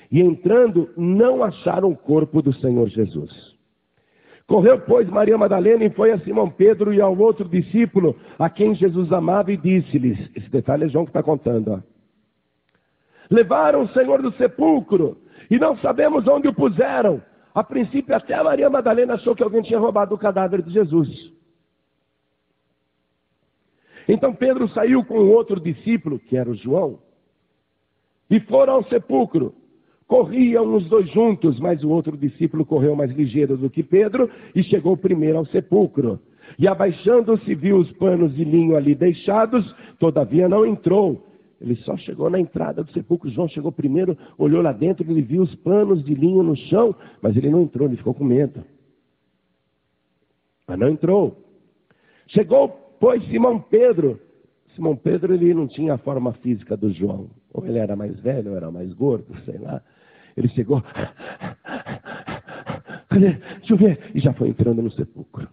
E entrando, não acharam o corpo do Senhor Jesus. Correu, pois, Maria Madalena e foi a Simão Pedro e ao outro discípulo, a quem Jesus amava, e disse-lhes, esse detalhe é João que está contando, ó. Levaram o Senhor do sepulcro, e não sabemos onde o puseram. A princípio, até a Maria Madalena achou que alguém tinha roubado o cadáver de Jesus. Então Pedro saiu com o outro discípulo, que era o João, e foram ao sepulcro. Corriam os dois juntos, mas o outro discípulo correu mais ligeiro do que Pedro e chegou primeiro ao sepulcro. E abaixando-se viu os panos de linho ali deixados, todavia não entrou. Ele só chegou na entrada do sepulcro. João chegou primeiro, olhou lá dentro, ele viu os panos de linho no chão, mas ele não entrou, ele ficou com medo. Mas não entrou. Chegou, pois, Simão Pedro. Simão Pedro, ele não tinha a forma física do João. Ou ele era mais velho, ou era mais gordo, sei lá. Ele chegou, cadê? Deixa eu ver. E já foi entrando no sepulcro.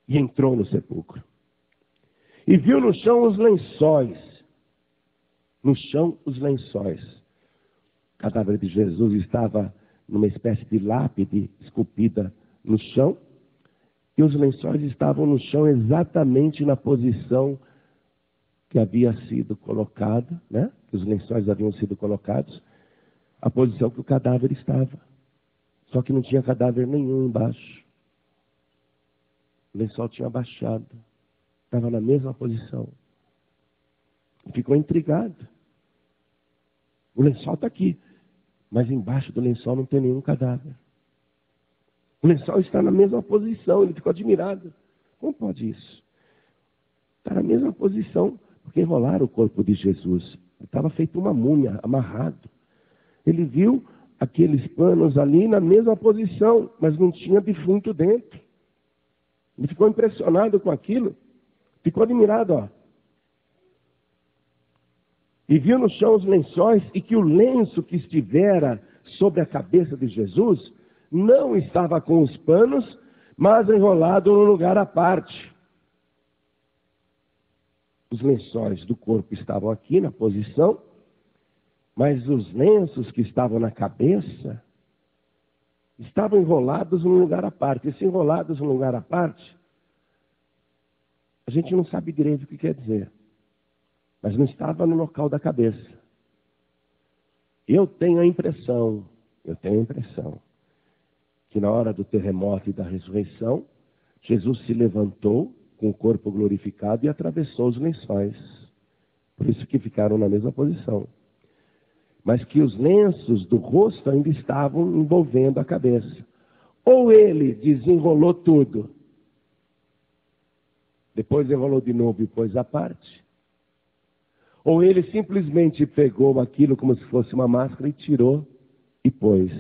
E entrou no sepulcro. E viu no chão os lençóis. No chão os lençóis. O cadáver de Jesus estava numa espécie de lápide esculpida no chão. E os lençóis estavam no chão exatamente na posição que havia sido colocada, né? Que os lençóis haviam sido colocados, a posição que o cadáver estava. Só que não tinha cadáver nenhum embaixo. O lençol tinha abaixado. Estava na mesma posição. Ficou intrigado. O lençol está aqui, mas embaixo do lençol não tem nenhum cadáver. O lençol está na mesma posição, ele ficou admirado. Como pode isso? Está na mesma posição, porque enrolaram o corpo de Jesus. Ele estava feito uma múmia, amarrado. Ele viu aqueles panos ali na mesma posição, mas não tinha defunto dentro. Ele ficou impressionado com aquilo. Ficou admirado, ó. E viu no chão os lençóis e que o lenço que estivera sobre a cabeça de Jesus não estava com os panos, mas enrolado num lugar à parte. Os lençóis do corpo estavam aqui na posição, mas os lenços que estavam na cabeça estavam enrolados num lugar à parte. E se enrolados num lugar à parte, a gente não sabe direito o que quer dizer. Mas não estava no local da cabeça. Eu tenho a impressão que na hora do terremoto e da ressurreição, Jesus se levantou com o corpo glorificado e atravessou os lençóis. Por isso que ficaram na mesma posição. Mas que os lenços do rosto ainda estavam envolvendo a cabeça. Ou ele desenrolou tudo, depois enrolou de novo e pôs à parte. Ou ele simplesmente pegou aquilo como se fosse uma máscara e tirou e pôs,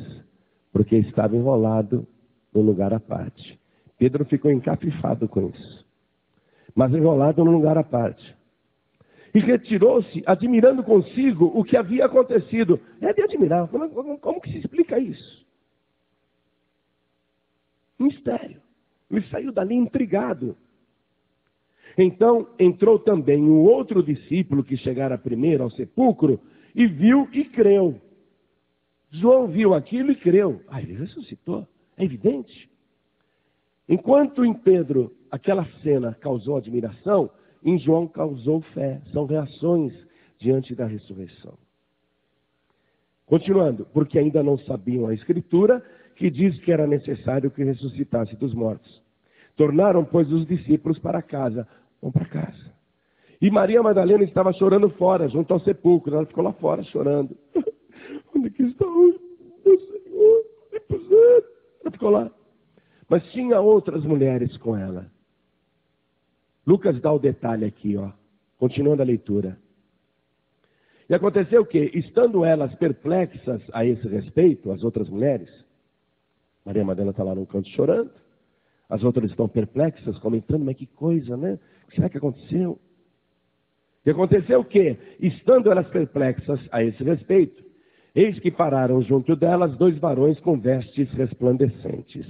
porque estava enrolado no lugar à parte. Pedro ficou encafifado com isso, mas enrolado no lugar à parte. E retirou-se, admirando consigo o que havia acontecido. É de admirar. Como que se explica isso? Mistério. Ele saiu dali intrigado. Então entrou também um outro discípulo que chegara primeiro ao sepulcro e viu e creu. João viu aquilo e creu. Ele ressuscitou. É evidente. Enquanto em Pedro aquela cena causou admiração, em João causou fé. São reações diante da ressurreição. Continuando, porque ainda não sabiam a Escritura, que diz que era necessário que ressuscitasse dos mortos. Tornaram, pois, os discípulos para casa. Vão para casa. E Maria Madalena estava chorando fora, junto ao sepulcro. Ela ficou lá fora chorando. Onde que está o meu Senhor? Me puseram. Ela ficou lá. Mas tinha outras mulheres com ela. Lucas dá o detalhe aqui, ó. Continuando a leitura. E aconteceu que, estando elas perplexas a esse respeito, as outras mulheres, Maria Madalena está lá no canto chorando. As outras estão perplexas, comentando, mas que coisa, né? O que será que aconteceu? E aconteceu que, estando elas perplexas a esse respeito, eis que pararam junto delas 2 varões com vestes resplandecentes.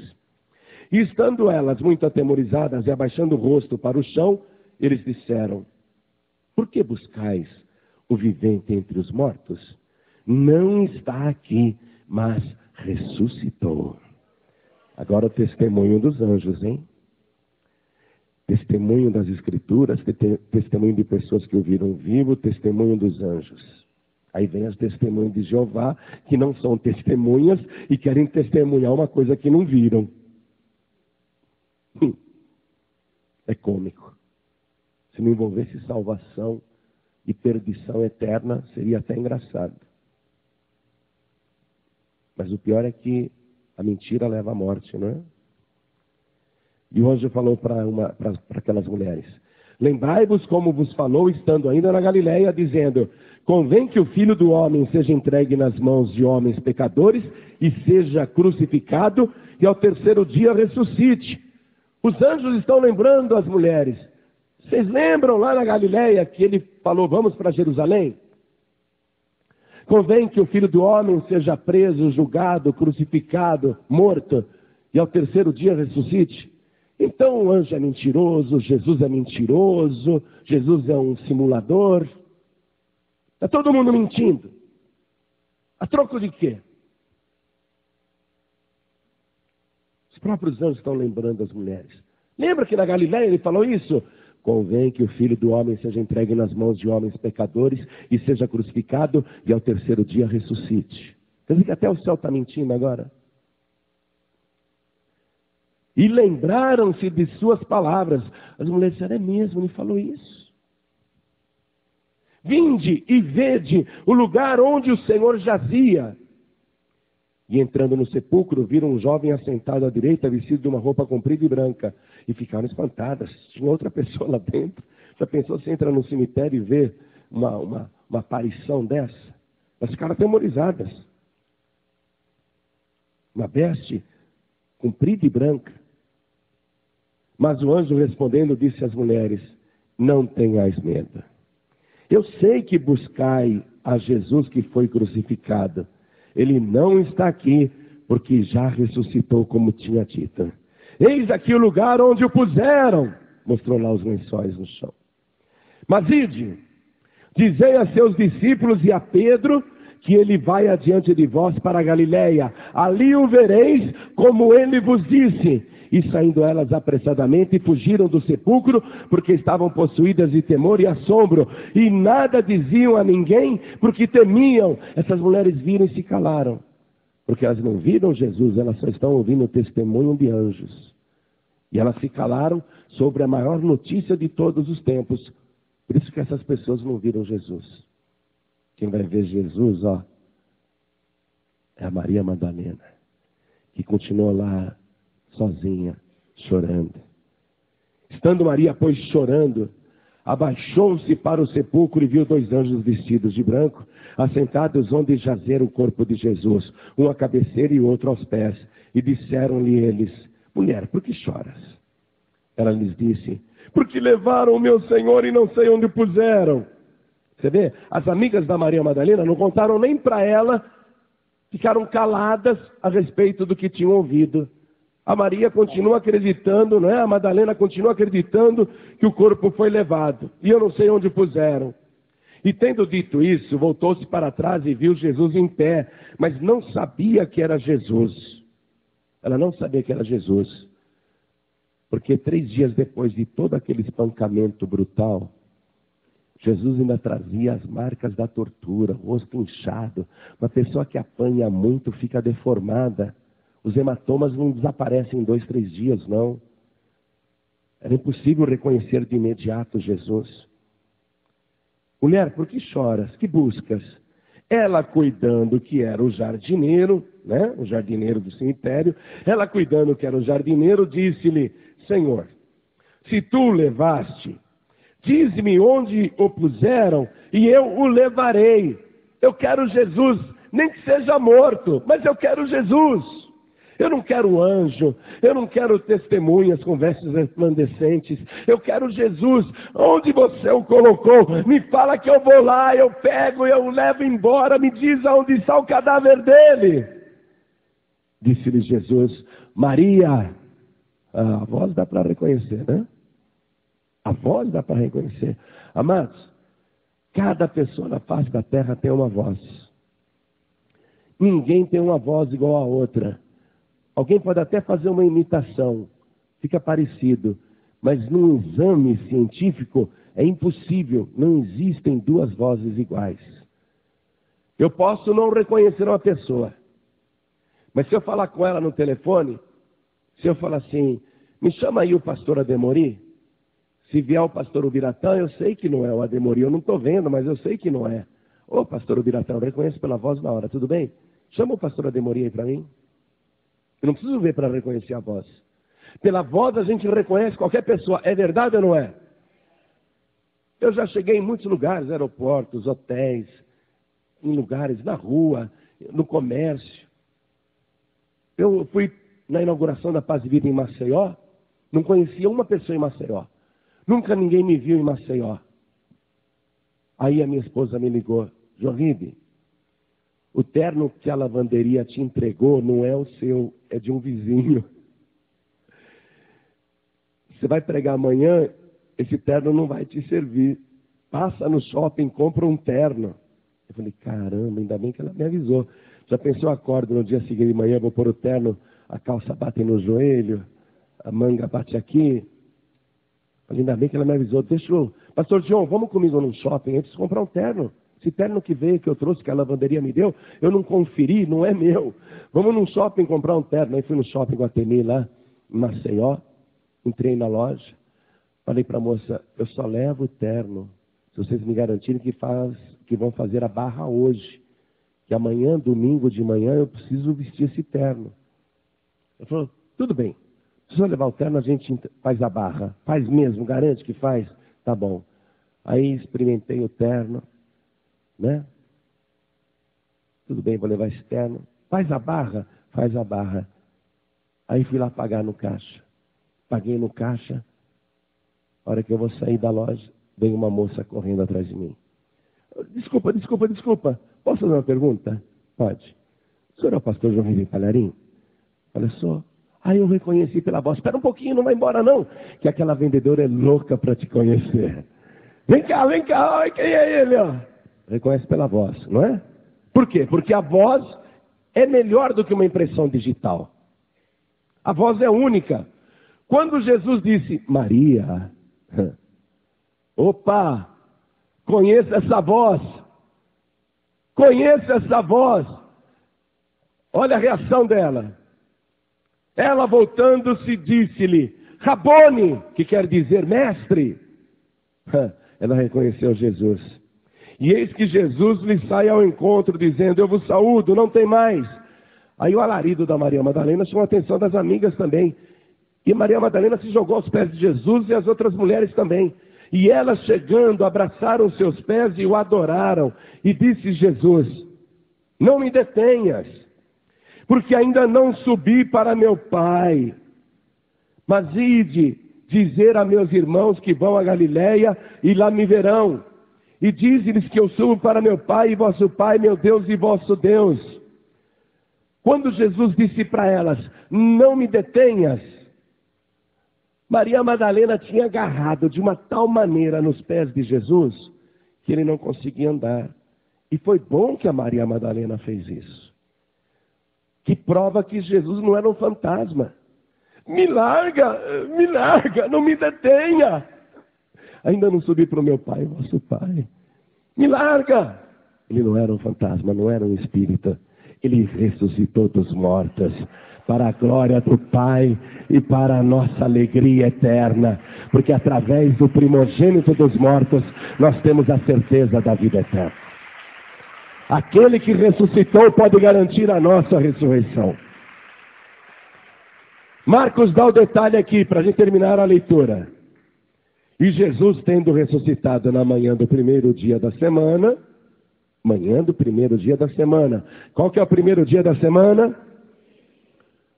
E estando elas muito atemorizadas e abaixando o rosto para o chão, eles disseram: por que buscais o vivente entre os mortos? Não está aqui, mas ressuscitou. Agora o testemunho dos anjos, hein? Testemunho das Escrituras, testemunho de pessoas que o viram vivo, testemunho dos anjos. Aí vem as testemunhas de Jeová, que não são testemunhas e querem testemunhar uma coisa que não viram. É cômico. Se não envolvesse salvação e perdição eterna, seria até engraçado. Mas o pior é que a mentira leva à morte, não é? E o anjo falou para aquelas mulheres: lembrai-vos como vos falou, estando ainda na Galileia, dizendo: convém que o Filho do Homem seja entregue nas mãos de homens pecadores e seja crucificado e ao terceiro dia ressuscite. Os anjos estão lembrando as mulheres. Vocês lembram lá na Galileia que ele falou: vamos para Jerusalém? Convém que o Filho do Homem seja preso, julgado, crucificado, morto, e ao terceiro dia ressuscite. Então o anjo é mentiroso, Jesus é mentiroso, Jesus é um simulador. Está todo mundo mentindo. A troco de quê? Os próprios anjos estão lembrando as mulheres. Lembra que na Galileia ele falou isso? Convém que o Filho do Homem seja entregue nas mãos de homens pecadores e seja crucificado e ao terceiro dia ressuscite. Quer dizer que até o céu está mentindo agora? E lembraram-se de suas palavras. As mulheres disseram, é mesmo, ele falou isso. Vinde e vede o lugar onde o Senhor jazia. E entrando no sepulcro, viram um jovem assentado à direita, vestido de uma roupa comprida e branca. E ficaram espantadas. Tinha outra pessoa lá dentro. Já pensou se entra no cemitério e vê uma aparição dessa? Elas ficaram atemorizadas. Uma veste comprida e branca. Mas o anjo respondendo disse às mulheres, não tenhais medo. Eu sei que buscai a Jesus que foi crucificado. Ele não está aqui, porque já ressuscitou como tinha dito. Eis aqui o lugar onde o puseram. Mostrou lá os lençóis no chão. Mas ide, dizei a seus discípulos e a Pedro, que ele vai adiante de vós para a Galileia. Ali o vereis, como ele vos disse. E saindo elas apressadamente, fugiram do sepulcro, porque estavam possuídas de temor e assombro. E nada diziam a ninguém, porque temiam. Essas mulheres viram e se calaram. Porque elas não viram Jesus, elas só estão ouvindo o testemunho de anjos. E elas se calaram sobre a maior notícia de todos os tempos. Por isso que essas pessoas não viram Jesus. Quem vai ver Jesus, é a Maria Madalena, que continua lá sozinha, chorando. Estando Maria, pois, chorando, abaixou-se para o sepulcro e viu 2 anjos vestidos de branco, assentados onde jazera o corpo de Jesus, um à cabeceira e o outro aos pés. E disseram-lhe eles, mulher, por que choras? Ela lhes disse, porque levaram o meu Senhor e não sei onde o puseram. Você vê, as amigas da Maria Madalena não contaram nem para ela, ficaram caladas a respeito do que tinham ouvido. A Maria continua acreditando, não é? A Madalena continua acreditando que o corpo foi levado. E eu não sei onde puseram. E tendo dito isso, voltou-se para trás e viu Jesus em pé, mas não sabia que era Jesus. Ela não sabia que era Jesus. Porque 3 dias depois de todo aquele espancamento brutal, Jesus ainda trazia as marcas da tortura, o rosto inchado. Uma pessoa que apanha muito fica deformada. Os hematomas não desaparecem em 2, 3 dias, não. Era impossível reconhecer de imediato Jesus. Mulher, por que choras? Que buscas? Ela cuidando que era o jardineiro, né? O jardineiro do cemitério. Ela cuidando que era o jardineiro, disse-lhe, Senhor, se tu o levaste, diz-me onde o puseram e eu o levarei. Eu quero Jesus, nem que seja morto, mas eu quero Jesus. Eu não quero anjo, eu não quero testemunhas com vestes resplandecentes. Eu quero Jesus. Onde você o colocou? Me fala que eu vou lá, eu pego, eu o levo embora. Me diz aonde está o cadáver dele. Disse-lhe Jesus, Maria. A voz dá para reconhecer, né? A voz dá para reconhecer. Amados, cada pessoa na face da terra tem uma voz. Ninguém tem uma voz igual a outra. Alguém pode até fazer uma imitação, fica parecido, mas num exame científico é impossível, não existem 2 vozes iguais. Eu posso não reconhecer uma pessoa, mas se eu falar com ela no telefone, se eu falar assim, me chama aí o pastor Ademori, se vier o pastor Ubiratã, eu sei que não é o Ademori, eu não estou vendo, mas eu sei que não é. Ô pastor Ubiratã, eu reconheço pela voz na hora, tudo bem? Chama o pastor Ademori aí para mim. Eu não preciso ver para reconhecer a voz. Pela voz a gente reconhece qualquer pessoa. É verdade ou não é? Eu já cheguei em muitos lugares, aeroportos, hotéis, em lugares, na rua, no comércio. Eu fui na inauguração da Paz e Vida em Maceió, não conhecia uma pessoa em Maceió. Nunca ninguém me viu em Maceió. Aí a minha esposa me ligou, Jorribe, o terno que a lavanderia te entregou não é o seu, é de um vizinho. você vai pregar amanhã, esse terno não vai te servir. Passa no shopping, compra um terno. Eu falei, caramba, ainda bem que ela me avisou. Já pensou, acordo no dia seguinte de manhã, vou pôr o terno, a calça bate no joelho, a manga bate aqui. Falei, ainda bem que ela me avisou. Deixa eu... Pastor João, vamos comigo no shopping, eu preciso comprar um terno. Esse terno que veio, que eu trouxe, que a lavanderia me deu, eu não conferi, não é meu. Vamos num shopping comprar um terno. Aí fui no shopping Guatemi lá, em Maceió. Entrei na loja. Falei para a moça, eu só levo o terno se vocês me garantirem que vão fazer a barra hoje. Que amanhã, domingo de manhã, eu preciso vestir esse terno. Ela falou, tudo bem. Se você levar o terno, a gente faz a barra. Faz mesmo, garante que faz? Tá bom. Aí experimentei o terno, né? Tudo bem, vou levar esse terno. Faz a barra? Faz a barra. Aí fui lá pagar no caixa. Paguei no caixa. A hora que eu vou sair da loja, vem uma moça correndo atrás de mim. Desculpa. Posso fazer uma pergunta? Pode. O senhor é o pastor João Ribeiro Palharim? Olha só. Aí eu reconheci pela voz. Espera um pouquinho, não vai embora não. Que aquela vendedora é louca para te conhecer. Vem cá. Olha quem é ele, ó. Reconhece pela voz, não é? Por quê? Porque a voz é melhor do que uma impressão digital. A voz é única. Quando Jesus disse, Maria, opa, conheça essa voz. Conheça essa voz. Olha a reação dela. Ela voltando-se disse-lhe, Rabone, que quer dizer mestre. Ela reconheceu Jesus. E eis que Jesus lhe sai ao encontro, dizendo, eu vos saúdo, não tem mais. Aí o alarido da Maria Madalena chamou a atenção das amigas também. E Maria Madalena se jogou aos pés de Jesus e as outras mulheres também. E elas chegando, abraçaram seus pés e o adoraram. E disse Jesus, não me detenhas, porque ainda não subi para meu Pai. Mas ide dizer a meus irmãos que vão a Galiléia e lá me verão. E dize-lhes que eu subo para meu Pai e vosso Pai, meu Deus e vosso Deus. Quando Jesus disse para elas, não me detenhas, Maria Madalena tinha agarrado de uma tal maneira nos pés de Jesus, que ele não conseguia andar. E foi bom que a Maria Madalena fez isso. Que prova que Jesus não era um fantasma. Me larga, não me detenha. Ainda não subi para o meu Pai, vosso Pai. Me larga. Ele não era um fantasma, não era um espírito. Ele ressuscitou dos mortos, para a glória do Pai e para a nossa alegria eterna. Porque através do primogênito dos mortos, nós temos a certeza da vida eterna. Aquele que ressuscitou pode garantir a nossa ressurreição. Marcos dá o detalhe aqui, para a gente terminar a leitura. E Jesus, tendo ressuscitado na manhã do primeiro dia da semana, qual que é o primeiro dia da semana?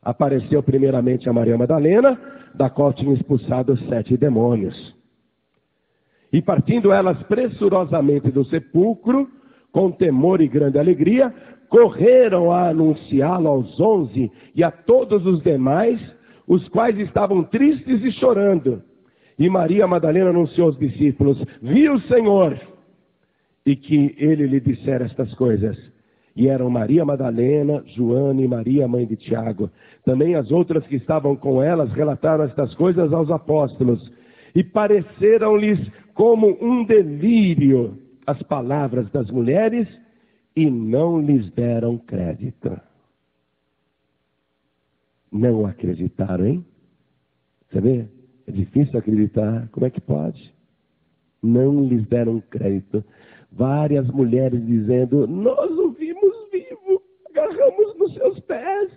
Apareceu primeiramente a Maria Madalena, da qual tinha expulsado 7 demônios. E partindo elas pressurosamente do sepulcro, com temor e grande alegria, correram a anunciá-lo aos 11 e a todos os demais, os quais estavam tristes e chorando. E Maria Madalena anunciou aos discípulos, viu o Senhor, e que ele lhe dissera estas coisas. E eram Maria Madalena, Joana e Maria, mãe de Tiago. Também as outras que estavam com elas relataram estas coisas aos apóstolos. E pareceram-lhes como um delírio as palavras das mulheres, e não lhes deram crédito. Não acreditaram, hein? Você vê? É difícil acreditar. Como é que pode? Não lhes deram crédito. Várias mulheres dizendo, nós o vimos vivo, agarramos nos seus pés,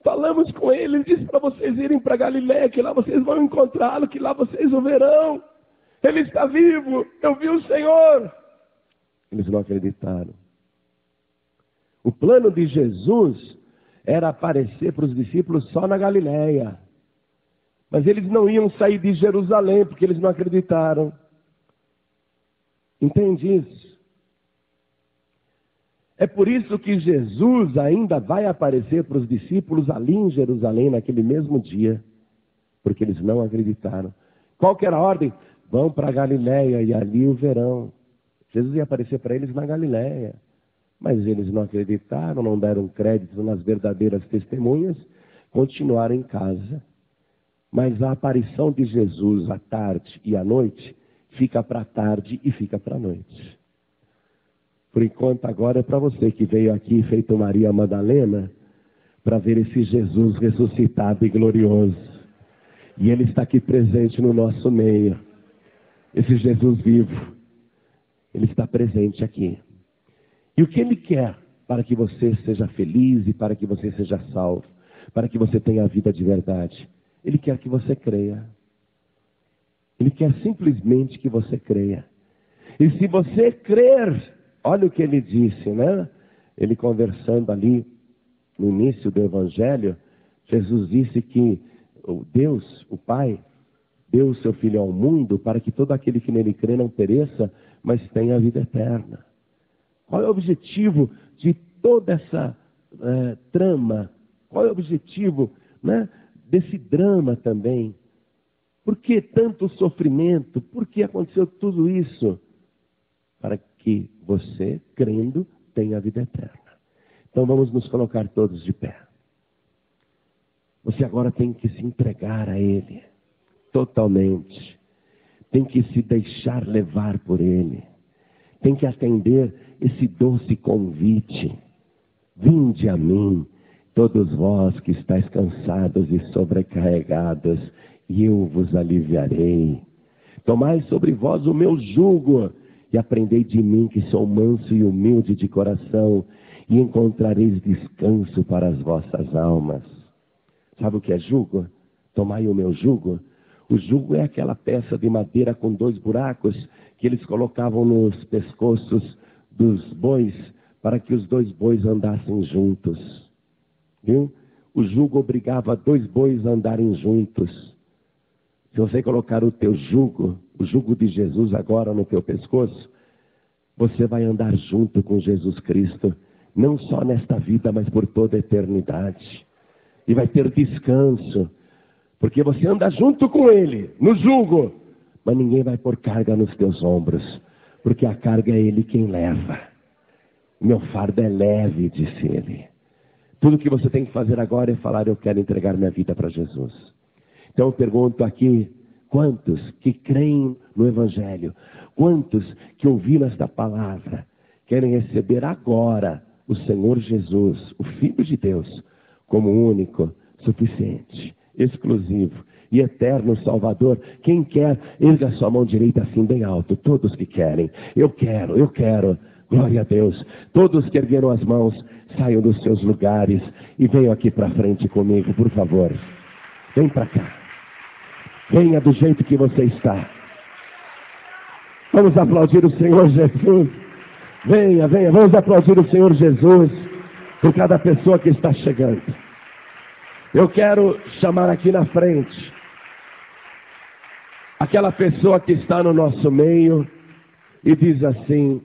falamos com ele, disse para vocês irem para Galiléia, que lá vocês vão encontrá-lo, que lá vocês o verão. Ele está vivo, eu vi o Senhor. Eles não acreditaram. O plano de Jesus era aparecer para os discípulos só na Galiléia. Mas eles não iam sair de Jerusalém, porque eles não acreditaram. Entende isso? É por isso que Jesus ainda vai aparecer para os discípulos ali em Jerusalém, naquele mesmo dia. porque eles não acreditaram. Qual que era a ordem? Vão para Galiléia e ali o verão. Jesus ia aparecer para eles na Galiléia. Mas eles não acreditaram, não deram crédito nas verdadeiras testemunhas, continuaram em casa. Mas a aparição de Jesus à tarde e à noite fica para a tarde e fica para a noite. Por enquanto, agora é para você que veio aqui feito Maria Madalena para ver esse Jesus ressuscitado e glorioso. E Ele está aqui presente no nosso meio. Esse Jesus vivo, Ele está presente aqui. E o que Ele quer para que você seja feliz e para que você seja salvo, para que você tenha a vida de verdade? Ele quer que você creia. Ele quer simplesmente que você creia. E se você crer, olha o que Ele disse, né? Ele conversando ali no início do Evangelho, Jesus disse que Deus, o Pai, deu o seu Filho ao mundo para que todo aquele que nele crê não pereça, mas tenha a vida eterna. Qual é o objetivo de toda essa trama? Qual é o objetivo, né, desse drama também? Por que tanto sofrimento? Por que aconteceu tudo isso? Para que você, crendo, tenha a vida eterna. Então vamos nos colocar todos de pé. Você agora tem que se entregar a Ele, totalmente. Tem que se deixar levar por Ele. Tem que atender esse doce convite. Vinde a mim, todos vós que estáis cansados e sobrecarregados, e eu vos aliviarei. Tomai sobre vós o meu jugo, e aprendei de mim que sou manso e humilde de coração, e encontrareis descanso para as vossas almas. Sabe o que é jugo? Tomai o meu jugo. O jugo é aquela peça de madeira com 2 buracos que eles colocavam nos pescoços dos bois para que os 2 bois andassem juntos. Viu? O jugo obrigava 2 bois a andarem juntos. Se você colocar o teu jugo, o jugo de Jesus agora no teu pescoço, você vai andar junto com Jesus Cristo, não só nesta vida, mas por toda a eternidade. E vai ter descanso, porque você anda junto com Ele, no jugo, mas ninguém vai pôr carga nos teus ombros, porque a carga é Ele quem leva. Meu fardo é leve, disse Ele. Tudo que você tem que fazer agora é falar: eu quero entregar minha vida para Jesus. Então eu pergunto aqui, quantos que creem no Evangelho, quantos que ouviram esta palavra, querem receber agora o Senhor Jesus, o Filho de Deus, como único, suficiente, exclusivo e eterno Salvador? Quem quer, erga sua mão direita assim bem alto. Todos que querem, eu quero, glória a Deus. Todos que ergueram as mãos, saiam dos seus lugares e venham aqui para frente comigo, por favor. Vem para cá. Venha do jeito que você está. Vamos aplaudir o Senhor Jesus. Venha, vamos aplaudir o Senhor Jesus por cada pessoa que está chegando. Eu quero chamar aqui na frente aquela pessoa que está no nosso meio e diz assim: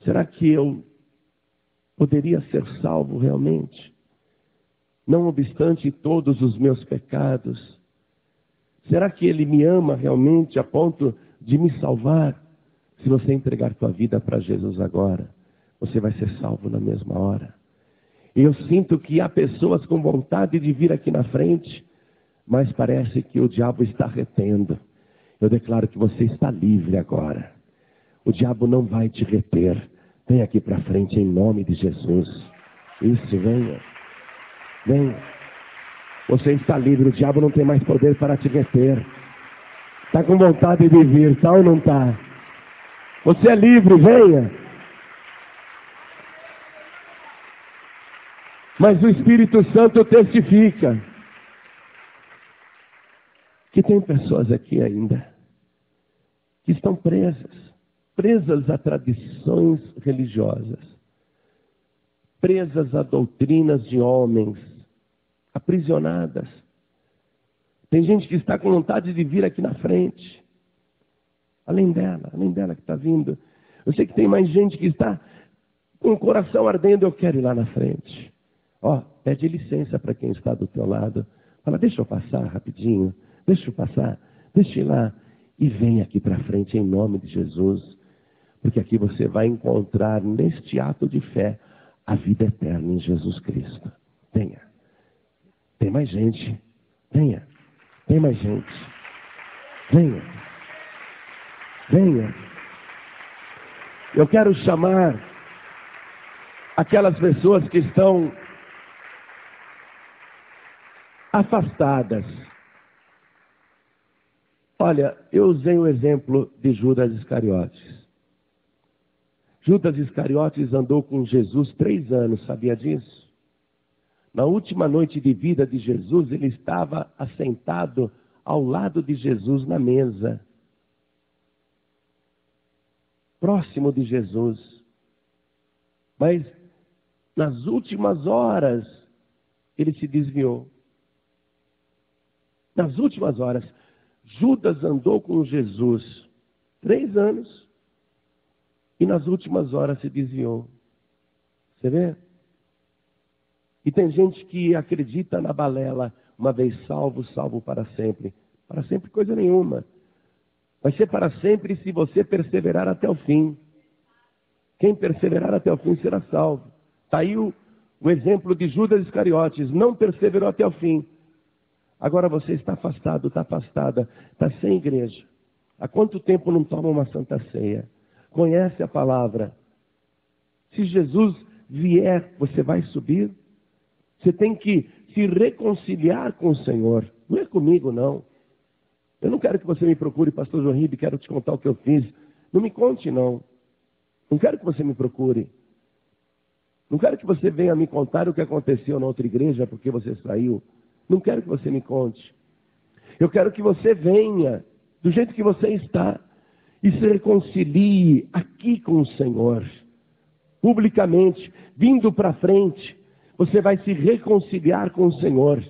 será que eu poderia ser salvo realmente? Não obstante todos os meus pecados, será que Ele me ama realmente a ponto de me salvar? Se você entregar tua vida para Jesus agora, você vai ser salvo na mesma hora. E eu sinto que há pessoas com vontade de vir aqui na frente, mas parece que o diabo está retendo. Eu declaro que você está livre agora. O diabo não vai te reter. Vem aqui para frente em nome de Jesus. Isso, venha. Venha. Você está livre, o diabo não tem mais poder para te reter. Está com vontade de vir, tá ou não está? Você é livre, venha. Mas o Espírito Santo testifica que tem pessoas aqui ainda que estão presas a tradições religiosas, presas a doutrinas de homens, aprisionadas. Tem gente que está com vontade de vir aqui na frente. Além dela que está vindo. Eu sei que tem mais gente que está com o coração ardendo. Eu quero ir lá na frente. Pede licença para quem está do teu lado, Fala, deixa eu passar rapidinho, deixa eu passar, deixa eu ir lá. E vem aqui para frente em nome de Jesus. Porque aqui você vai encontrar neste ato de fé a vida eterna em Jesus Cristo. Venha. Tem mais gente. Venha. Tem mais gente. Venha. Venha. Eu quero chamar aquelas pessoas que estão afastadas. Olha, eu usei o exemplo de Judas Iscariotes. Judas Iscariotes andou com Jesus 3 anos, sabia disso? Na última noite de vida de Jesus, ele estava assentado ao lado de Jesus na mesa. Próximo de Jesus. Mas nas últimas horas, ele se desviou. Nas últimas horas, Judas andou com Jesus 3 anos. E nas últimas horas se desviou. Você vê? E tem gente que acredita na balela, uma vez salvo, salvo para sempre. Para sempre coisa nenhuma. Vai ser para sempre se você perseverar até o fim. Quem perseverar até o fim será salvo. Está aí o exemplo de Judas Iscariotes. Não perseverou até o fim. Agora você está afastado, está afastada, está sem igreja. Há quanto tempo não toma uma santa ceia? Conhece a palavra. Se Jesus vier, você vai subir. Você tem que se reconciliar com o Senhor. Não é comigo, não. Eu não quero que você me procure, pastor João Ribe, quero te contar o que eu fiz. Não me conte, não. Não quero que você me procure. Não quero que você venha me contar o que aconteceu na outra igreja porque você saiu. Não quero que você me conte. Eu quero que você venha do jeito que você está. E se reconcilie aqui com o Senhor, publicamente, vindo para frente, você vai se reconciliar com o Senhor.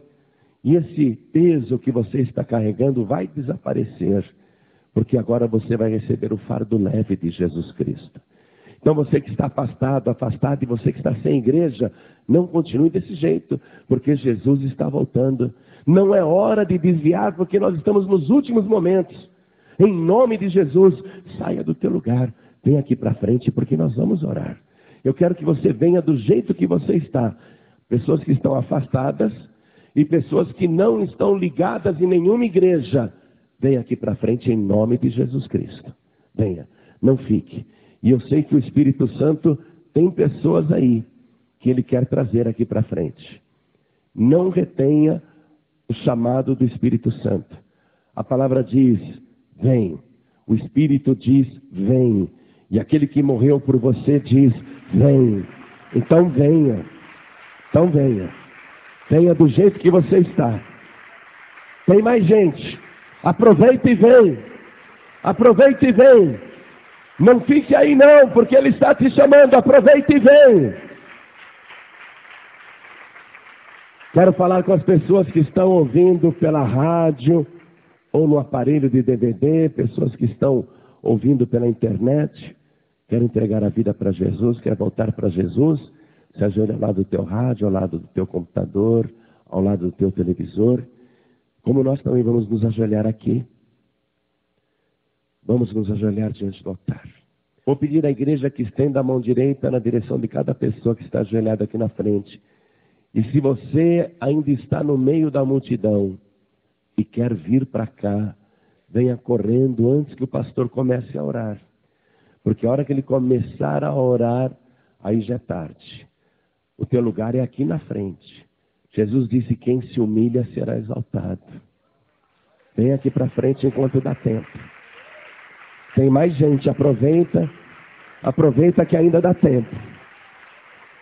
E esse peso que você está carregando vai desaparecer, porque agora você vai receber o fardo leve de Jesus Cristo. Então você que está afastado, e você que está sem igreja, não continue desse jeito, porque Jesus está voltando. Não é hora de desviar, porque nós estamos nos últimos momentos. Em nome de Jesus, saia do teu lugar, vem aqui para frente, porque nós vamos orar. Eu quero que você venha do jeito que você está. Pessoas que estão afastadas e pessoas que não estão ligadas em nenhuma igreja. Venha aqui para frente em nome de Jesus Cristo. Venha, não fique. E eu sei que o Espírito Santo tem pessoas aí que ele quer trazer aqui para frente. Não retenha o chamado do Espírito Santo. A palavra diz: vem. O Espírito diz: vem. E aquele que morreu por você diz: vem. Então venha. Então venha. Venha do jeito que você está. Tem mais gente. Aproveita e vem. Aproveita e vem. Não fique aí não, porque Ele está te chamando. Aproveita e vem. Quero falar com as pessoas que estão ouvindo pela rádio ou no aparelho de DVD, pessoas que estão ouvindo pela internet, quer entregar a vida para Jesus, quer voltar para Jesus, se ajoelha ao lado do teu rádio, ao lado do teu computador, ao lado do teu televisor, como nós também vamos nos ajoelhar aqui. Vamos nos ajoelhar diante do altar. Vou pedir à igreja que estenda a mão direita na direção de cada pessoa que está ajoelhada aqui na frente. E se você ainda está no meio da multidão e quer vir para cá, venha correndo antes que o pastor comece a orar. Porque a hora que ele começar a orar, aí já é tarde. O teu lugar é aqui na frente. Jesus disse: quem se humilha será exaltado. Vem aqui para frente enquanto dá tempo. Tem mais gente, aproveita que ainda dá tempo.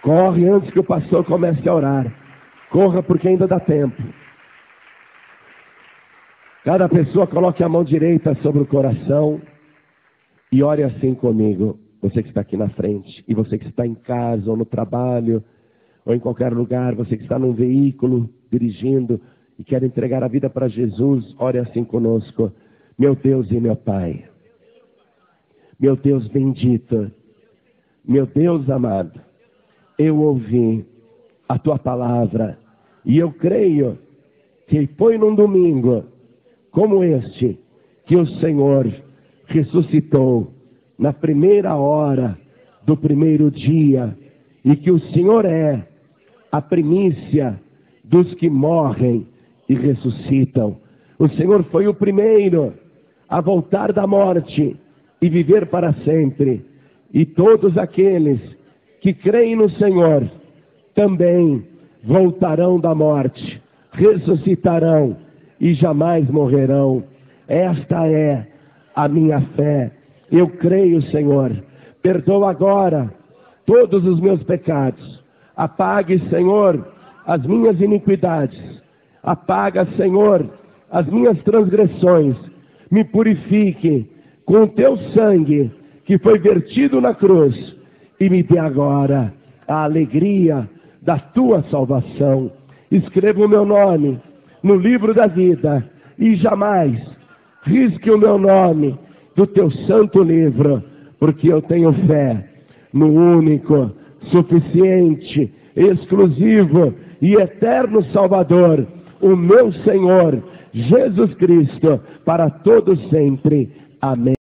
Corre antes que o pastor comece a orar. Corra porque ainda dá tempo. Cada pessoa coloque a mão direita sobre o coração e ore assim comigo. Você que está aqui na frente, e você que está em casa ou no trabalho, ou em qualquer lugar, você que está num veículo dirigindo e quer entregar a vida para Jesus, ore assim conosco. Meu Deus e meu Pai, meu Deus bendito, meu Deus amado, eu ouvi a Tua palavra e eu creio que foi num domingo como este, que o Senhor ressuscitou na primeira hora do primeiro dia, e que o Senhor é a primícia dos que morrem e ressuscitam. O Senhor foi o primeiro a voltar da morte e viver para sempre. E todos aqueles que creem no Senhor também voltarão da morte, ressuscitarão e jamais morrerão. Esta é a minha fé. Eu creio, Senhor. Perdoa agora todos os meus pecados. Apague, Senhor, as minhas iniquidades. Apaga, Senhor, as minhas transgressões. Me purifique com o teu sangue que foi vertido na cruz. E me dê agora a alegria da tua salvação. Escreva o meu nome no livro da vida e jamais risque o meu nome do teu santo livro, porque eu tenho fé no único, suficiente, exclusivo e eterno Salvador, o meu Senhor, Jesus Cristo, para todos sempre. Amém.